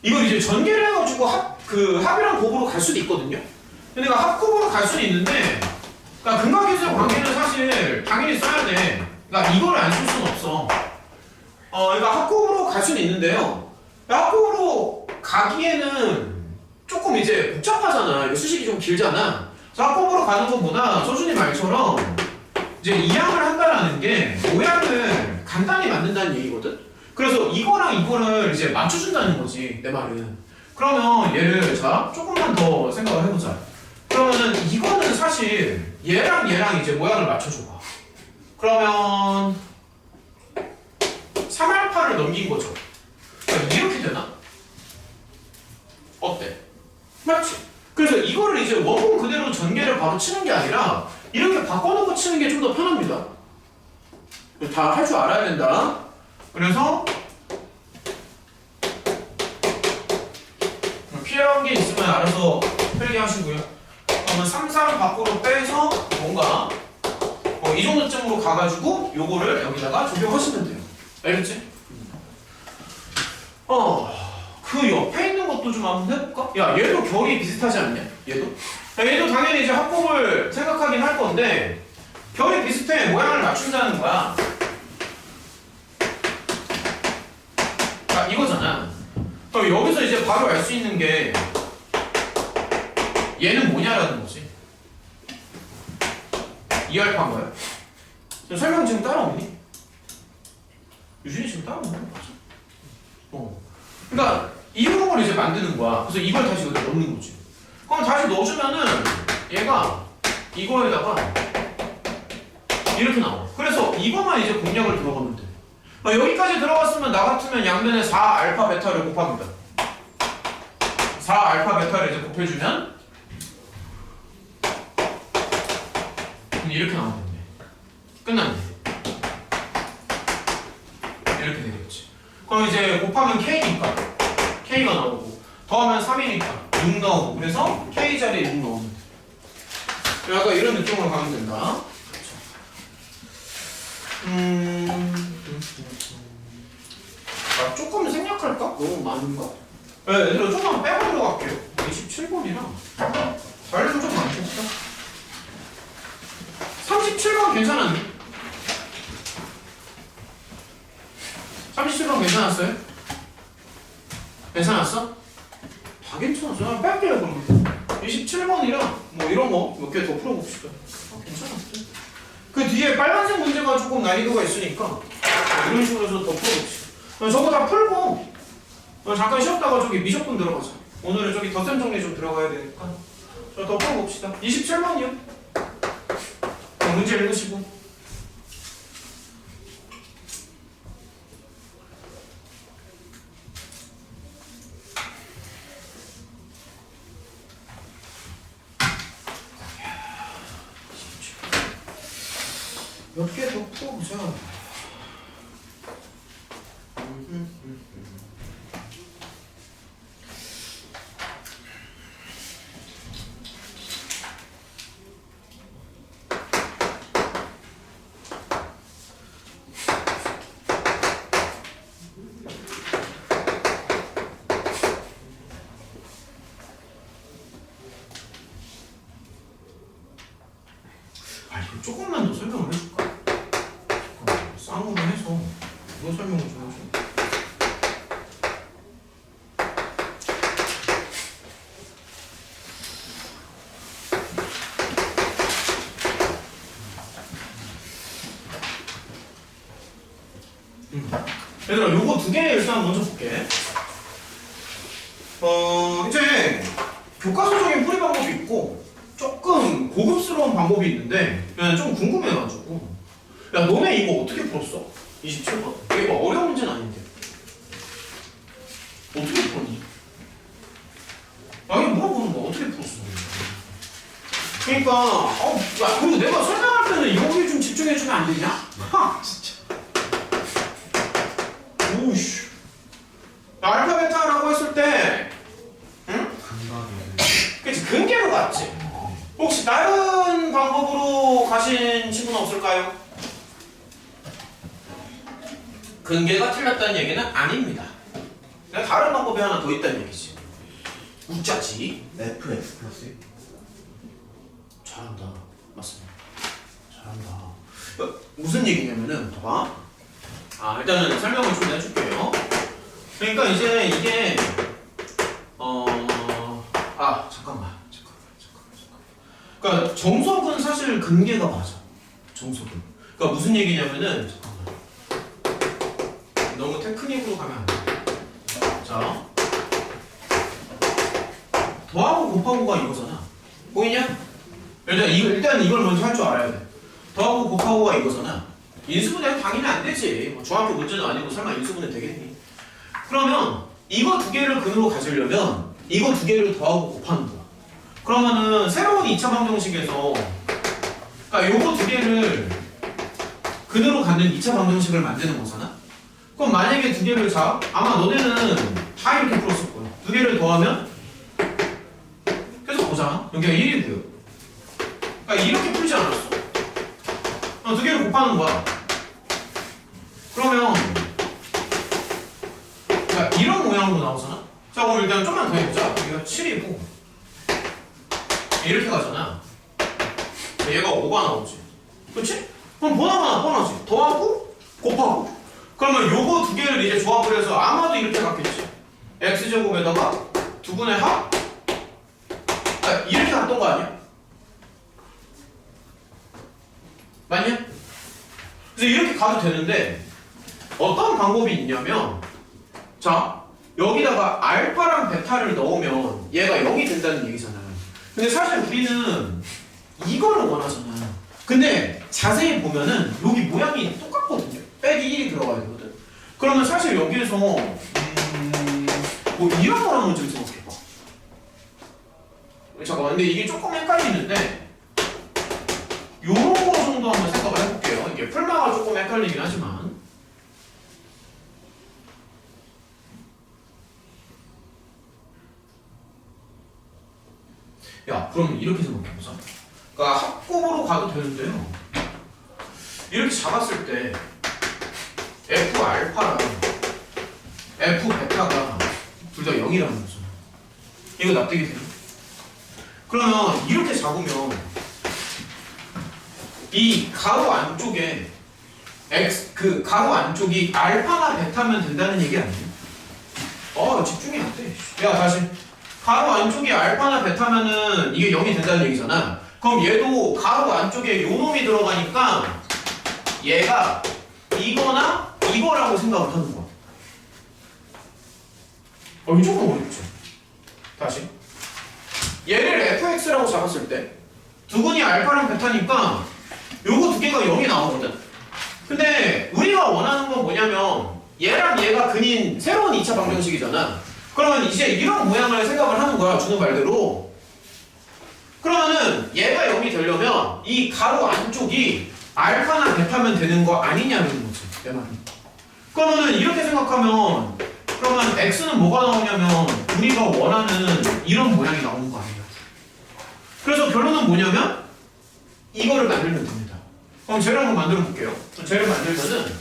이걸 이제 전개를 해가지고 합이랑 곱으로 갈 수도 있거든요. 그러니까 합곱으로 갈 수는 있는데, 그러니까 근각계수의 관계는 사실 당연히 써야 돼. 그러니까 이걸 안 쓸 수는 없어. 그러니까 합곱으로 갈 수는 있는데요. 합곱으로 가기에는 조금 이제 복잡하잖아. 이거 수식이 좀 길잖아. 합곱으로 가는 것보다 서준이 말처럼 이제 이항을 한다라는 게 모양을 간단히 만든다는 얘기거든. 그래서 이거랑 이거를 이제 맞춰준다는 거지, 내 말은. 그러면 얘를 자 조금만 더 생각을 해보자. 그러면은 이거는 사실 얘랑 이제 모양을 맞춰줘봐. 그러면 3알파를 넘긴 거죠. 그러니까 이렇게 되나? 어때? 맞지? 그래서 이거를 이제 원본 그대로 전개를 바로 치는 게 아니라 이렇게 바꿔놓고 치는 게 좀 더 편합니다. 다 할 줄 알아야 된다. 그래서 필요한 게 있으면 알아서 필기하시고요. 그러면 3, 3 밖으로 빼서 뭔가 이 정도쯤으로 가가지고 요거를 여기다가 적용하시면 돼요. 알겠지? 그 옆에 있는 것도 좀 한번 해볼까? 야, 얘도 결이 비슷하지 않냐? 얘도? 야, 얘도 당연히 이제 합법을 생각하긴 할 건데 결이 비슷해. 모양을 맞춘다는 거야. 자, 이거잖아. 그럼 여기서 이제 바로 알 수 있는 게 얘는 뭐냐라는 거지. 2알파인 거야? 설명 지금 따라오니? 유진이 지금 따라오는 거 맞아? 그러니까 이런 걸 이제 만드는 거야. 그래서 이걸 다시 여기다 넣는 거지. 그럼 다시 넣어주면은 얘가 이거에다가 이렇게 나와. 그래서 이거만 이제 공략을 들어가면 돼. 여기까지 들어갔으면 나 같으면 양면에 4알파 베타를 곱합니다. 4알파 베타를 이제 곱해주면 이렇게 나오면 돼. 끝났네. 이렇게 되겠지. 그럼 이제 곱하면 K니까 K가 나오고 더하면 3이니까 6 나오고 그래서 K 자리에 6 넣으면 돼. 약간 이런 느낌으로 가면 된다. 조금 생략할까? 너무 많은가? 네, 얘들아 조금만 빼고 들어갈게요. 27번이랑 자리도 좀 많겠다. 37번 괜찮았니? 37번 괜찮았어요? 괜찮았어? 다 괜찮았어. 뺄게요 그럼. 27번이랑 뭐 이런 거 몇 개 더 풀어봅시다. 괜찮았어. 그 뒤에 빨간색 문제가 조금 난이도가 있으니까 이런 식으로 해서 더 풀어봅시다. 저거 다 풀고 잠깐 쉬었다가 저기 미적분 들어가자. 오늘은 저기 덧셈 정리 좀 들어가야 되니까 저 더 풀어봅시다. 27번이요. 문제 읽으시고. 몇 개 더 풀어보자. 조금만 더 설명을 해줄까? 잠깐만, 쌍으로 해서 이거 설명을 좀 해줘. 얘들아, 요거 두 개 일단 먼저 볼게. 이제 교과서적인 풀이 방법이 있고 조금 고급스러운 방법이 있는데 그냥 좀 궁금해가지고 야, 너네 이거 어떻게 풀었어? 27번. 이게 뭐 어려운 문제는 아닌데 어떻게 풀었니? 아, 이거 물어보는 거 어떻게 풀었어? 그러니까 야, 그리고 내가 설명할 때는 여기 좀 집중해주면 안 되냐? 하, 진짜. 오우씨. 알파 베타라고 했을 때, 응? 그치, 근계로 갔지. 혹시 다른 방법으로 가신 친구는 없을까요? 근계가 틀렸다는 얘기는 아닙니다. 그냥 다른 방법이 하나 더 있다는 얘기지. 웃자지. fx 플러스 잘한다. 맞습니다. 잘한다. 무슨 얘기냐면은, 봐봐. 일단은 설명을 좀 해줄게요. 그러니까 이제 이게 잠깐만. 그러니까 정석은 사실 근계가 맞아. 정석은. 그러니까 무슨 얘기냐면은, 잠깐만. 너무 테크닉으로 가면 안 돼. 자, 더하고 곱하고가 이거잖아. 보이냐? 일단 이걸 먼저 할 줄 알아야 돼. 더하고 곱하고가 이거잖아. 인수분해 당연히 안 되지. 뭐 중학교 문제는 아니고 설마 인수분해 되겠니? 그러면 이거 두 개를 근으로 가지려면 이거 두 개를 더하고 곱하는 거야. 그러면은 새로운 2차 방정식에서 그러니까 요거 두 개를 근으로 갖는 2차 방정식을 만드는 거잖아. 그럼 만약에 두 개를 아마 너네는 다 이렇게 풀었을 거야. 두 개를 더하면 계속 보자. 여기가 1이고요. 그러니까 이렇게 풀지 않았어. 두 개를 곱하는 거야. 그러면 이런 모양으로 나오잖아. 자, 그럼 일단 좀만 더 해보자. 여기가 7이고 이렇게 가잖아. 얘가 5가 나오지. 그치? 그럼 보나마나 뻔하지. 더하고 곱하고. 그러면 요거 두 개를 이제 조합을 해서 아마도 이렇게 갔겠지. x제곱에다가 두분의 합? 이렇게 갔던 거 아니야? 맞냐? 그래서 이렇게 가도 되는데 어떤 방법이 있냐면, 자, 여기다가 알파랑 베타를 넣으면 얘가 0이 된다는 얘기잖아. 근데 사실 우리는 이거를 원하잖아. 근데 자세히 보면은 여기 모양이 똑같거든요. 빼기 1이 들어가야 되거든. 그러면 사실 여기에서 뭐 이런 거랑 한번 좀 생각해봐. 잠깐만, 근데 이게 조금 헷갈리는데 요런 거 정도 한번 생각을 해볼게요. 이게 풀마가 조금 헷갈리긴 하지만. 야, 그럼 이렇게 생각해보자. 그러니까 합곱으로 가도 되는데요. 이렇게 잡았을 때 F 알파랑 F 베타가 둘 다 0이라는 거죠. 이거 납득이 돼요? 그러면 이렇게 잡으면 이 가로 안쪽에 가로 안쪽이 알파나 베타면 된다는 얘기 아니에요? 집중이 안 돼. 야, 다시. 가로 안쪽이 알파나 베타면은 이게 0이 된다는 얘기잖아. 그럼 얘도 가로 안쪽에 요 놈이 들어가니까 얘가 이거나 이거라고 생각을 하는 거야. 이 조금 어렵죠? 다시. 얘를 fx라고 잡았을 때 두근이 알파랑 베타니까 요거 두 개가 0이 나오거든. 근데 우리가 원하는 건 뭐냐면 얘랑 얘가 근인 새로운 2차 방정식이잖아. 그러면 이제 이런 모양을 생각을 하는 거야. 주는 말대로. 그러면은 얘가 0이 되려면 이 가로 안쪽이 알파나 베타면 되는 거 아니냐는 거지. 내 말이. 그러면은 이렇게 생각하면 그러면 x는 뭐가 나오냐면 우리가 원하는 이런 모양이 나오는 거 아니에요. 그래서 결론은 뭐냐면 이거를 만들면 됩니다. 그럼 쟤를 한번 만들어 볼게요. 쟤를 만들면은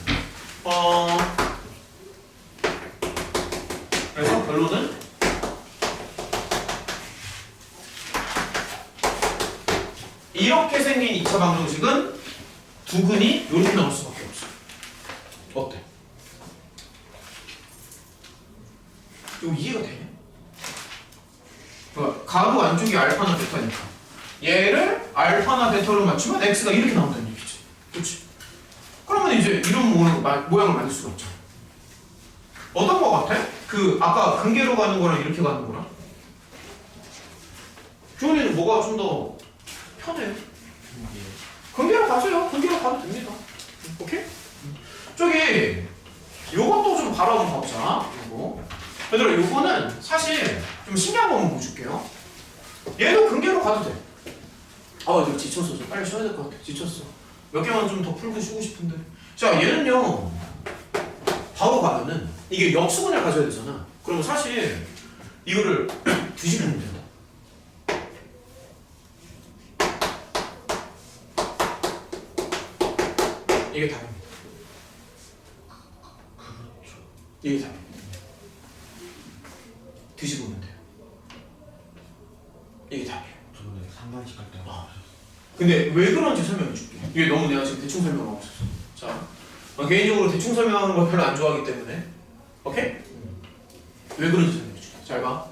그래서 결론은 이렇게 생긴 2차 방정식은 두근이 이렇게 나올 수밖에 없어. 어때? 이거 이해가 되냐? 가로 안쪽이 알파나 베타니까 얘를 알파나 베타로 맞추면 x가 이렇게 나온다는 얘기지. 그렇지? 그러면 이제 이런 모양을 만들 수가 있잖아. 어떤 거 같아? 그 아까 근계로 가는 거랑 이렇게 가는 거랑 주원이는 뭐가 좀 더 편해요? 근계로 가세요. 근계로 가도 됩니다. 오케이? 저기 요것도 좀 바로 한번 가보자. 요거 얘들아 요거는 사실 좀 신기한 거 한번 보여줄게요. 얘도 근계로 가도 돼. 아 이거 지쳤어. 좀 빨리 쉬어야 될 것 같아. 지쳤어. 몇 개만 좀 더 풀고 쉬고 싶은데. 자 얘는요 바로 가면은 이게 역수분을 가져야 되잖아. 그러면 사실 이거를 뒤집으면 된다. 이게 답입니다. 그렇죠. 이게 답입니다. 뒤집으면 돼요. 이게 답이에요. 저번에 상반식 할 때. 근데 왜 그런지 설명해 줄게. 이게 너무 내가 지금 대충 설명하고 있었어. 자, 개인적으로 대충 설명하는 걸 별로 안 좋아하기 때문에 오케이? 왜 그런지 설명해 줄게. 잘 봐.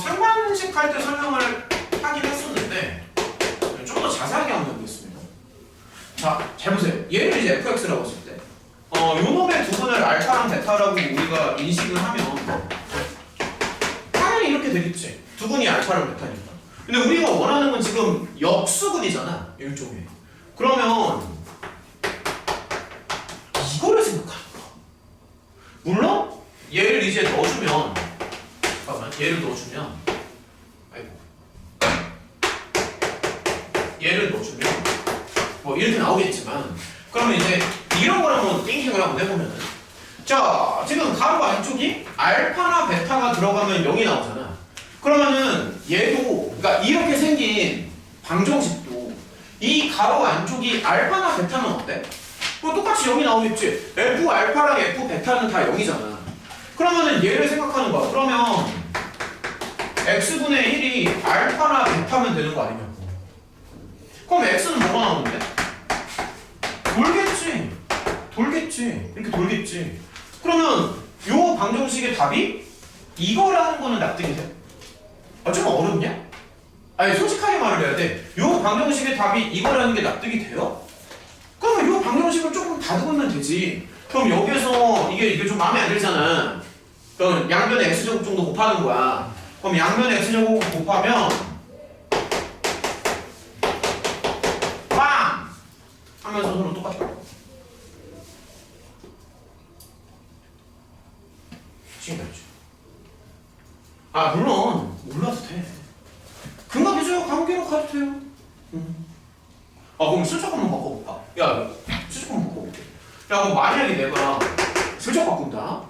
상반식 할 때 설명을 하긴 했었는데 좀 더 자세하게 한번 해보겠습니다. 자, 잘 보세요. 얘를 이제 fx라고 했을 때 요 놈의 두분을 알파랑 베타라고 우리가 인식을 하면 당연히 이렇게 되겠지. 두분이 알파랑 베타니까. 근데 우리가 원하는 건 지금 역수근이잖아. 일종의. 그러면 이거를 생각하는 거야. 물론 얘를 이제 넣어주면 잠깐만 얘를 넣어주면 아이고 얘를 넣어주면 뭐 이렇게 나오겠지만 그러면 이제 이런 걸 한번 띵킹을 한번 해보면은 자 지금 가로 안쪽이 알파나 베타가 들어가면 0이 나오잖아. 그러면은 얘도 그러니까 이렇게 생긴 방정식도 이 가로 안쪽이 알파나 베타는 어때? 뭐 똑같이 0이 나오겠지. F 알파랑 F 베타는 다 0이잖아. 그러면은 얘를 생각하는 거야. 그러면 x분의 1이 알파나 베타면 되는 거 아니냐고. 그럼 x는 뭐가 나오는데? 돌겠지. 이렇게 돌겠지. 그러면 요 방정식의 답이 이거라는 거는 납득이 돼? 아, 좀 어렵냐? 아니 솔직하게 말을 해야 돼. 요 방정식의 답이 이거라는 게 납득이 돼요? 그러면 요 방정식을 조금 다듬으면 되지. 그럼 여기에서 이게 좀 마음에 안 들잖아. 그럼 양변에 x제곱 정도 곱하는 거야. 그럼 양변에 x제곱 곱하면 빵! 하면서 서로 똑같아. 지금까지. 아 물론 몰라도 돼. 근각이죠. 관계로 가도 돼요. 아 그럼 슬쩍 한번 바꿔볼까? 야 슬쩍 한번 바꿔볼게. 야 그럼 만약에 내가 슬쩍 바꾼다.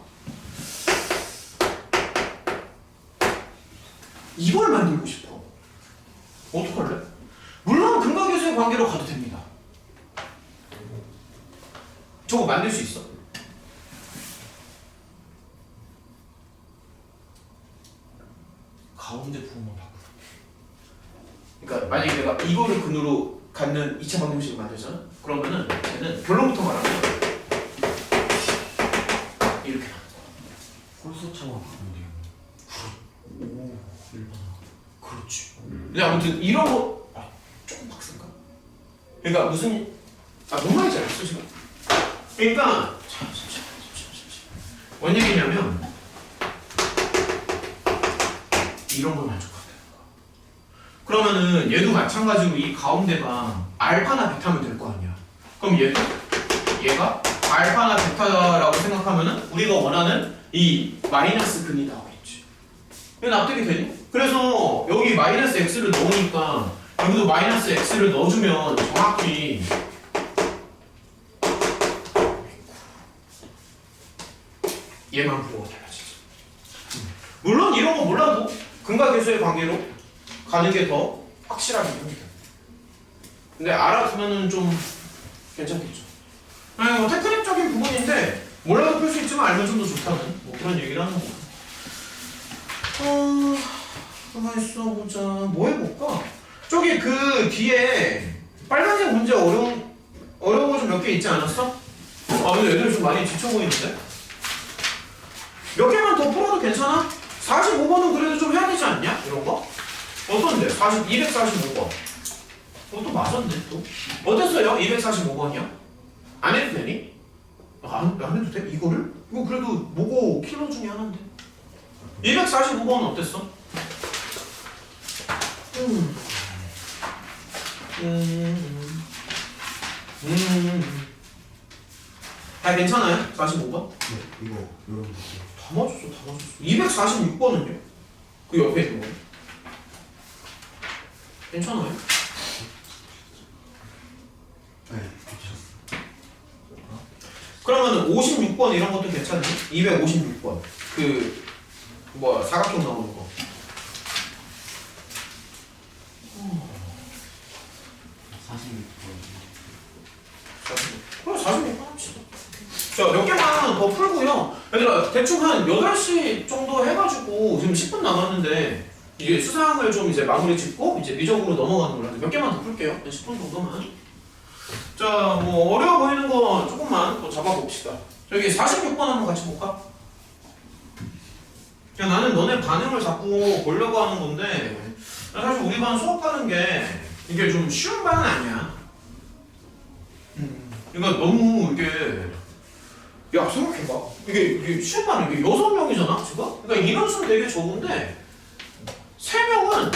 이걸 만들고 싶어. 어떡할래? 물론 근각이수의 관계로 가도 됩니다. 저거 만들 수 있어? 가운데 부분만 바꾸고. 그러니까 만약에 내가 이거를 근으로 갖는 2차 방정식을 만들잖아? 그러면은 얘는 결론부터 말하면 이렇게 나와. 홀수차만 바꾸면 돼요. 오, 일반. 그렇지. 근데 아무튼 이런 거 조금 빡센가? 그러니까 무슨 뭔 말인지 알겠어 지금? 그러니까 뭔 얘기냐면 이런 걸 만족한다는 거야. 그러면은 얘도 마찬가지로 이 가운데가 알파나 베타면 될 거 아니야. 그럼 얘가 알파나 베타라고 생각하면은 우리가 원하는 이 마이너스 근이 나오겠지. 이거 납득이 되니? 그래서 여기 마이너스 x를 넣으니까 여기도 마이너스 x를 넣어주면 정확히 얘만 부호가 달라지지. 물론 이런 거 몰라도 근각계수의 관계로 가는 게 더 확실하긴 합니다. 근데 알아두면은 좀 괜찮겠죠. 뭐 테크닉적인 부분인데 몰라도 풀 수 있지만 알면 좀 더 좋다는 뭐 그런 얘기를 하는 거고. 가만 있어 보자. 뭐 해볼까? 저기 그 뒤에 빨간색 문제 어려운 거 좀 몇 개 있지 않았어? 아 근데 애들 좀 많이 지쳐 보이는데? 몇 개만 더 풀어도 괜찮아? 45번은 그래도 좀 해야 되지 않냐? 이런 거? 어떤데? 245번. 그것도 맞았네 또. 어땠어요? 245번이요? 안 해도 되니? 안 해도 돼? 이거를? 이거 그래도 모고 킬러 중에 하나인데. 245번은 어땠어? 다 괜찮아요? 45번? 네, 이거 이런 거. 다 맞았어. 246번은요? 그 옆에 있는 거. 괜찮아요? 네, 괜찮았어. 그러면 56번 이런 것도 괜찮니? 256번. 사각형 나오는 거. 46번. 46번 합시다. 자, 몇 개만 더 풀고요. 얘들아, 대충 한 8시 정도 해가지고 지금 10분 남았는데 이제 수상을 좀 이제 마무리 짓고 이제 미적으로 넘어가는 걸로 몇 개만 더 풀게요. 10분 정도만. 자, 뭐 어려워 보이는 거 조금만 더 잡아봅시다. 여기 46번 한번 같이 볼까? 그냥 나는 너네 반응을 자꾸 보려고 하는 건데 사실 우리 반 수업하는 게 이게 좀 쉬운 반은 아니야. 그러니까 너무 이게 야 생각해봐 이게 쉬운 반은 이게 6명이잖아 지금? 그러니까 인원수는 되게 적은데 3명은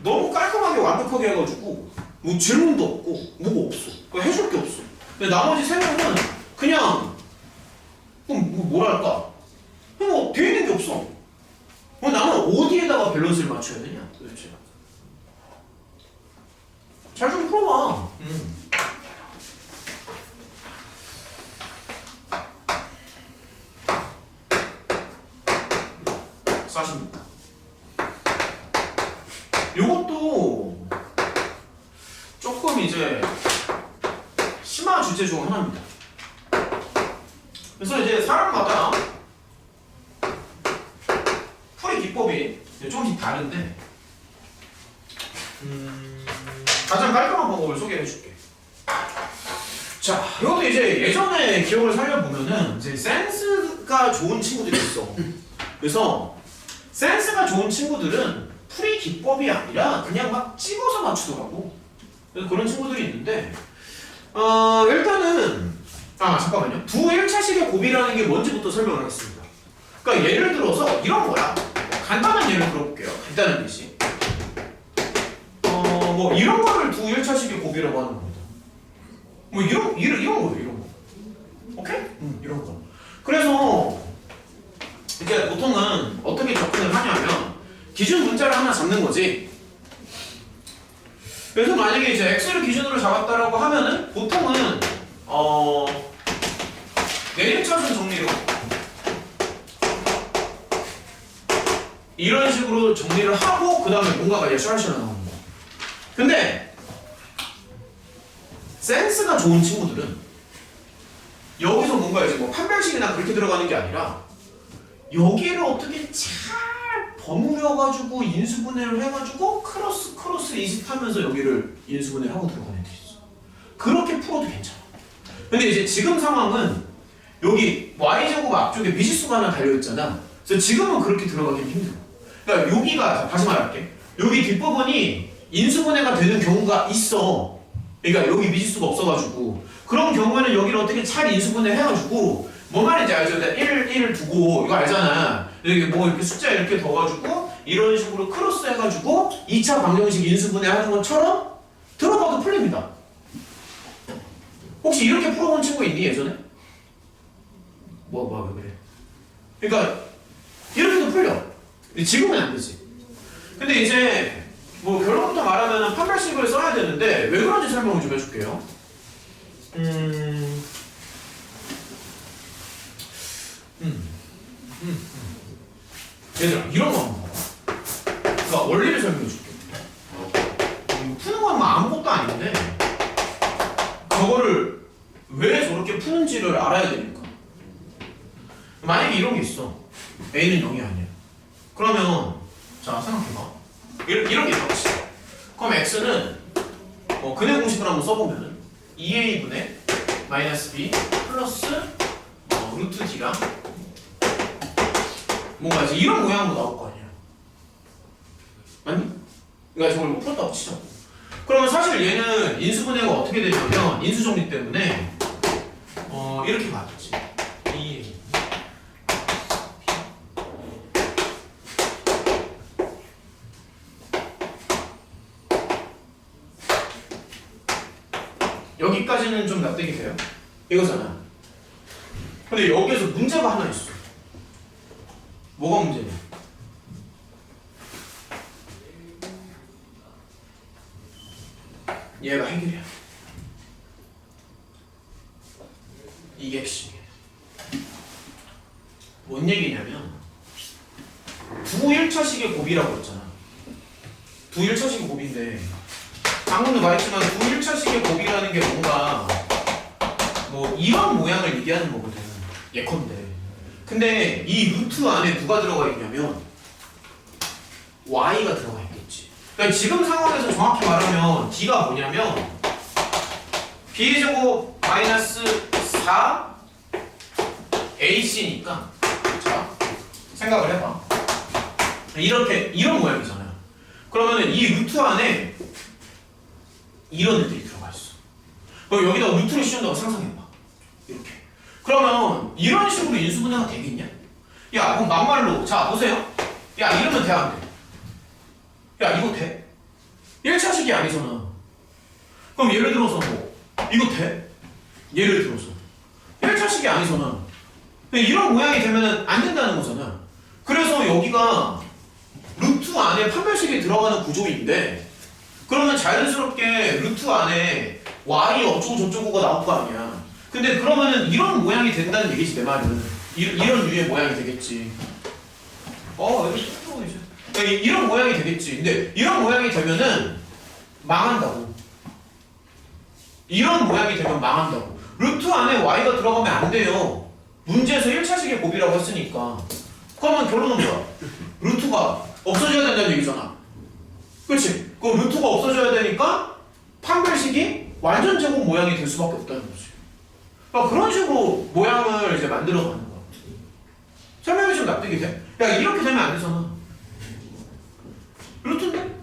너무 깔끔하게 완벽하게 해가지고 뭐 질문도 없고 뭐가 없어. 그러니까 해줄 게 없어. 근데 나머지 3명은 그냥 뭐랄까 뭐 돼 있는 게 없어. 그럼 나는 어디에다가 밸런스를 맞춰야 되냐 도대체. 잘 좀 풀어봐. 46. 요것도 조금 이제 심화 주제 중 하나입니다. 그래서 이제 사람마다 풀이 기법이 조금씩 다른데 가장 깔끔한 방법을 소개해 줄게. 자, 이것도 이제 예전에 기억을 살려보면은 이제 센스가 좋은 친구들이 있어. 그래서 센스가 좋은 친구들은 풀이 기법이 아니라 그냥 막 찍어서 맞추더라고. 그래서 그런 친구들이 있는데 일단은 잠깐만요. 두 1차식의 곱이라는 게 뭔지부터 설명을 하겠습니다. 그러니까 예를 들어서 이런 거야. 간단한 예를 들어볼게요. 간단한 예시. 뭐 이런 거를 두 1차식의 곱이라고 하는 겁니다. 뭐 이런 거예요. 이런 거. 오케이? 이런 거. 그래서 이제 보통은 어떻게 접근을 하냐면 기준 문자를 하나 잡는 거지. 그래서 만약에 이제 x를 기준으로 잡았다라고 하면은 보통은 내림차순 정리로 이런 식으로 정리를 하고 그 다음에 뭔가가 이제 슈라슈라 나오는 거. 근데 센스가 좋은 친구들은 여기서 뭔가 이제 뭐 판별식이나 그렇게 들어가는 게 아니라 여기를 어떻게 잘 버무려가지고 인수분해를 해가지고 크로스 이식하면서 여기를 인수분해를 하고 들어가는 데 있어. 그렇게 풀어도 괜찮아. 근데 이제 지금 상황은 여기 y제곱 앞쪽에 미지수가 하나 달려있잖아. 그래서 지금은 그렇게 들어가긴 힘들어. 그러니까 여기가 다시 말할게. 여기 뒷부분이 인수분해가 되는 경우가 있어. 그러니까 여기 미지수가 없어가지고 그런 경우에는 여기를 어떻게 잘 인수분해 해가지고 뭔 말인지 알죠? 1을 두고 이거 알잖아. 여기 뭐 이렇게 숫자 이렇게 둬가지고 이런 식으로 크로스 해가지고 2차 방정식 인수분해 하는 것처럼 들어가도 풀립니다. 혹시 이렇게 풀어본 친구 있니 예전에? 왜 그래? 그러니까 이렇게도 풀려. 근데 지금은 안 되지. 근데 이제 뭐 결론부터 말하면 판별식을 써야 되는데 왜 그런지 설명을 좀 해줄게요. 얘들아 이런 거 한번 봐봐. 그러니까 원리를 설명해 줄게. 푸는 건 뭐 아무것도 아닌데 저거를 왜 저렇게 푸는지를 알아야 되니까. 만약에 이런 게 있어. A는 0이 아니야. 그러면 자 생각해봐. 이런 게 있어. 그럼 x는 근의 공식을 한번 써보면은 2a분의 마이너스 b 플러스 루트 d랑 뭔가 이제 이런 모양으로 나올 거 아니야. 맞니? 그러니까 저걸 뭐 풀었다고 치죠. 그러면 사실 얘는 인수분해가 어떻게 되냐면 인수정리 때문에 이렇게 가겠지. 2a 여기까지는 좀 납득이 돼요? 이거잖아. 근데 여기에서 문제가 하나 있어. 뭐가 문제냐? 얘가 해결이야. 이게 핵심이야. 뭔 얘기냐면 두 1차식의 곱이라고 했잖아. 두 1차식의 곱인데 방금도 말했지만 두 1차식의 곱이라는 게 뭔가 뭐 이런 모양을 얘기하는 거거든. 예컨대. 근데 이 루트 안에 누가 들어가 있냐면 y가 들어가 있겠지. 그러니까 지금 상황에서 정확히 말하면 d가 뭐냐면 b제곱 마이너스 4 ac니까 자 생각을 해봐. 이런 모양이잖아요. 그러면은 이 루트 안에 이런 애들이 들어가 있어. 그럼 여기다 루트를 씌운다고 상상해봐. 이렇게. 그러면 이런 식으로 인수분해가 되겠냐? 야, 그럼 막말로 자 보세요. 야, 이러면 돼 안 돼? 야, 이거 돼? 1차식이 아니잖아. 그럼 예를 들어서 뭐 이거 돼? 예를 들어서 1차식이 아니잖아. 이런 모양이 되면 안 된다는 거잖아. 그래서 여기가 루트 안에 판별식이 들어가는 구조인데 그러면 자연스럽게 루트 안에 y 어쩌고 저쩌고가 나올 거 아니야. 근데 그러면은 이런 모양이 된다는 얘기지 내 말은. 이런 유의 모양이 되겠지. 이렇게 이제 이런 모양이 되겠지. 근데 이런 모양이 되면은 망한다고. 이런 모양이 되면 망한다고. 루트 안에 y가 들어가면 안 돼요. 문제에서 1차식의 곱이라고 했으니까. 그러면 결론은 뭐야? 루트가 없어져야 된다는 얘기잖아. 그렇지? 그 루트가 없어져야 되니까 판별식이 완전 제곱 모양이 될 수밖에 없다는 거지. 그러니까 그런 식으로 모양을 이제 만들어가는 거야. 설명이 좀 납득이 돼? 야, 이렇게 되면 안 되잖아. 루트인데?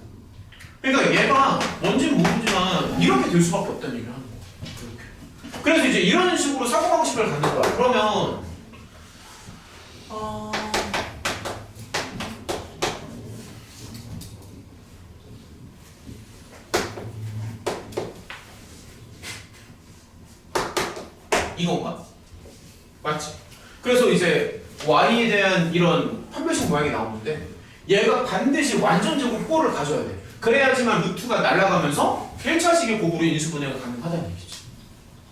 그러니까 얘가 뭔지는 모르지만 이렇게 될 수밖에 없다는 얘기를 하는 거야. 이렇게. 그래서 이제 이런 식으로 사고방식을 갖는 거야. 그러면 이건가? 맞지? 그래서 이제 y에 대한 이런 판별식 모양이 나오는데 얘가 반드시 완전 제곱 꼴을 가져야 돼. 그래야지만 루트가 날아가면서 1차식의 곱으로 인수분해가 가능하다는 얘기지.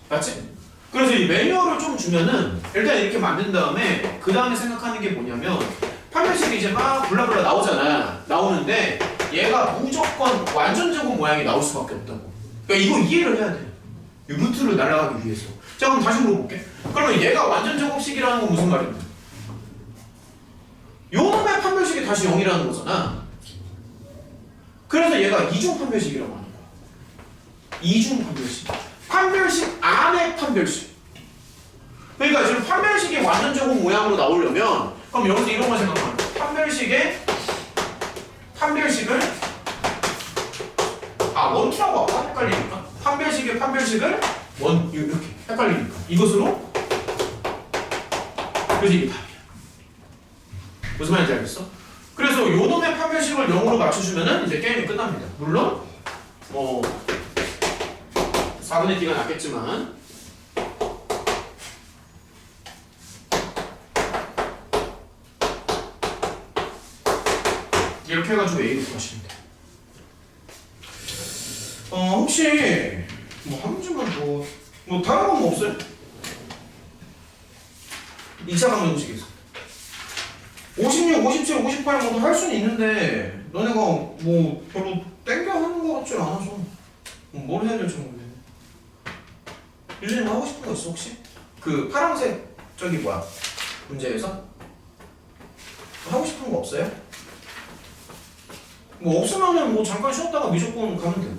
맞지? 그래서 이 매뉴얼을 좀 주면은 일단 이렇게 만든 다음에 그 다음에 생각하는 게 뭐냐면 판별식이 이제 막 블라블라 나오잖아. 나오는데 얘가 무조건 완전 제곱 모양이 나올 수밖에 없다고. 그러니까 이거 이해를 해야 돼. 이 루트를 날아가기 위해서. 자, 그럼 다시 물어볼게. 그러면 얘가 완전 제곱식이라는 건 무슨 말인가? 요놈의 판별식이 다시 0이라는 거잖아. 그래서 얘가 이중 판별식이라고 하는 거야. 이중 판별식. 판별식 안에 판별식. 그러니까 지금 판별식이 완전 제곱 모양으로 나오려면 그럼 여기서 이런 걸 생각하는 거야. 판별식을 원투라고 할까? 헷갈리니까. 판별식을 이렇게 헷갈리니까 이것으로 그래서 이게 답이야. 무슨 말인지 알겠어? 그래서 요놈의 판별식을 0으로 맞춰주면은 이제 게임이 끝납니다. 물론 4분의 D가 낫겠지만 이렇게 해가지고 A를 구하시면 돼. 혹시 한 문제만 뭐 다른 건 뭐 없어요? 2차 방정식에서 56, 57, 58 모두 할 수는 있는데 너네가 뭐 별로 땡겨 하는 거 같지 않아서 뭘 해야 될지 모르겠네. 유진이 하고 싶은 거 있어 혹시? 그 파란색 저기 뭐야 문제에서? 하고 싶은 거 없어요? 뭐 없으면은 뭐 잠깐 쉬었다가 미적분 가면 되고.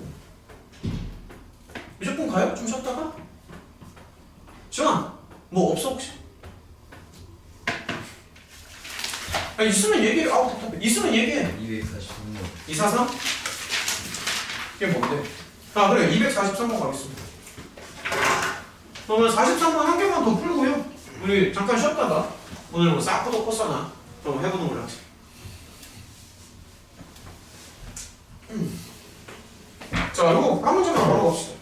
미적분 가요? 좀 쉬었다가? 지원 뭐 없어 혹시? 아 있으면 얘기해. 아우 답답해. 있으면 얘기해. 243번. 243? 이게 뭔데? 아 그래 243번 가겠습니다. 그러면 43번 한 개만 더 풀고요. 우리 잠깐 쉬었다가 오늘 뭐 사코도 코사나 좀 해보는 걸로 하지. 자 이거 한 문제만 걸어봅시다.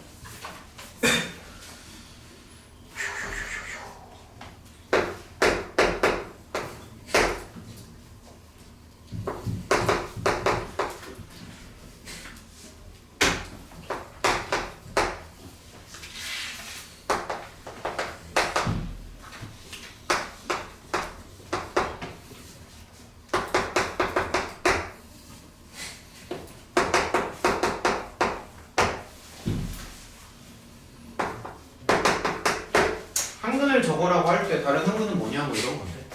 한근을 적어라고 할 때 다른 한근은 뭐냐 뭐 이런 건데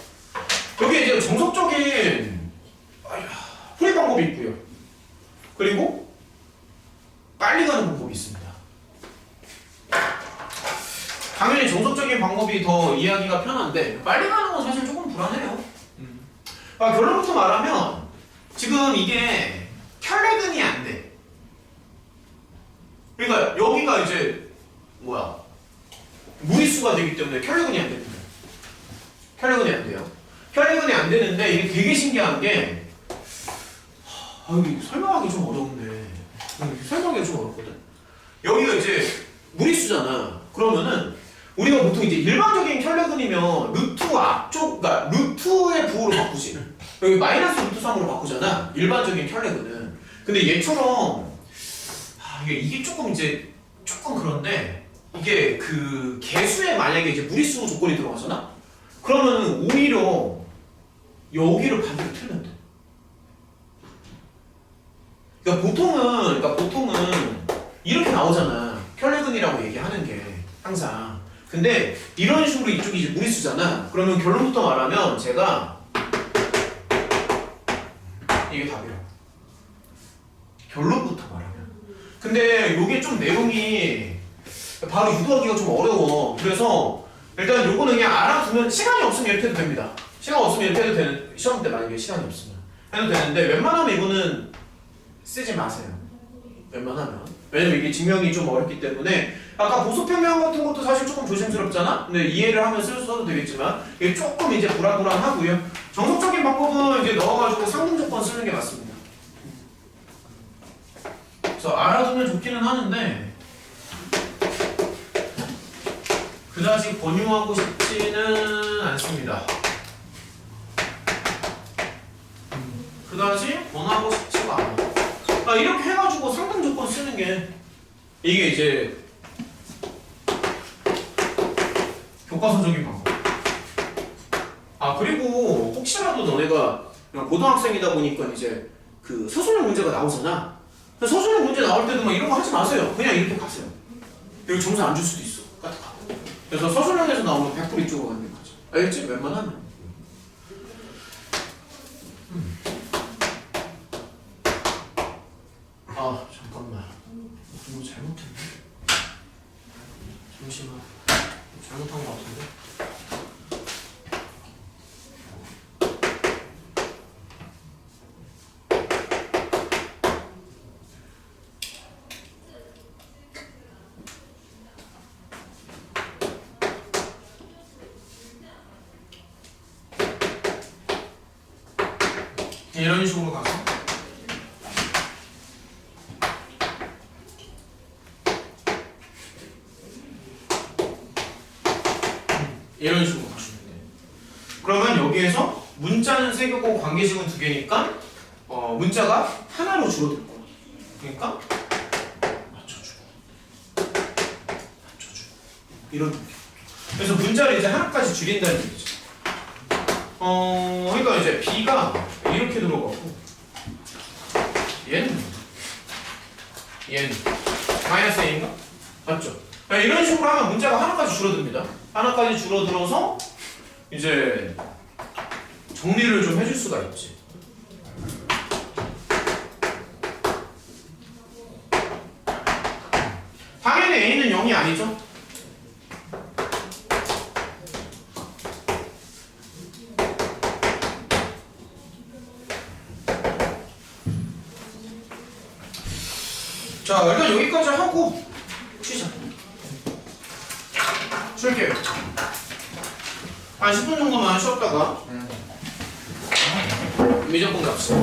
여기 이제 정석적인 풀이 방법이 있고요. 그리고 빨리 가는 방법이 있습니다. 당연히 정석적인 방법이 더 이해하기가 편한데 빨리 가는 건 사실 조금 불안해요. 결론부터 말하면 지금 이게 혈내근이 안 돼. 그러니까 여기가 이제 무리수가 되기 때문에 혈내근이 안 됩니다. 혈내근이 안 돼요. 혈내근이 안 되는데 이게 되게 신기한 게 이게 설명하기 좀 어려운데 설명하기가 좀 어렵거든. 여기가 이제 무리수잖아. 그러면은 우리가 보통 이제 일반적인 혈내근이면 루트 앞쪽, 그러니까 루트의 부호로 바꾸지. 여기 마이너스 루트 3으로 바꾸잖아. 일반적인 혈내근은. 근데 얘처럼 이게 조금 그런데 이게 그 개수에 만약에 이제 무리수 조건이 들어가잖아? 그러면 오히려 여기를 반대로 틀면 돼. 그러니까 보통은 이렇게 나오잖아. 혈내근이라고 얘기하는 게 항상. 근데 이런 식으로 이쪽이 이제 무리수잖아. 그러면 결론부터 말하면 제가 이게 답이라고. 결론부터 말하면. 근데 이게 좀 내용이 바로 유도하기가 좀 어려워. 그래서 일단 요거는 그냥 알아두면 시간이 없으면 이렇게 해도 됩니다. 시간 없으면 이렇게 해도 되는 시험 때 만약에 시간이 없으면 해도 되는데 웬만하면 이거는 쓰지 마세요. 웬만하면. 왜냐면 이게 증명이 좀 어렵기 때문에 아까 보수평면 같은 것도 사실 조금 조심스럽잖아? 근데 이해를 하면 써도 되겠지만 이게 조금 이제 불안불안하고요. 정석적인 방법은 이제 넣어가지고 상등 조건 쓰는 게 맞습니다. 그래서 알아두면 좋기는 하는데 그다지 권유하고 싶지는 않습니다. 그다지 권하고 싶지가 않아. 이렇게 해가지고 상등 조건 쓰는 게 이게 이제 교과서적인 방법. 그리고 혹시라도 너네가 고등학생이다 보니까 이제 그 서술형 문제가 나오잖아. 서술형 문제 나올 때도 막 이런 거 하지 마세요. 그냥 이렇게 가세요. 여기 점수 안 줄 수도 있어. 그래서 서술형에서 나오면 100% 이쪽으로 가는 게 맞아. 알겠지? 웬만하면. 잠깐만. 뭐 잘못했네. 잠시만. 잘못한 거 같은데? 이런 식으로 가서 이런 식으로 가시면 돼. 그러면 여기에서 문자는 3개고 관계식은 2개니까 문자가 하나로 줄어들 거야. 그러니까 맞춰주고 이런 느낌. 그래서 문자를 이제 하나까지 줄인다는 얘기죠. 그러니까 이제 B가 이렇게 들어가고 얘는 마이너스 A인가? 맞죠? 이런 식으로 하면 문자가 하나까지 줄어듭니다. 하나까지 줄어들어서 이제 정리를 좀 해줄 수가 있지. 당연히 a는 0이 아니죠. 자, 일단 여기까지 하고 쉬자. 쉴게요. 한 10분 정도만 쉬었다가 미적분 갑시다.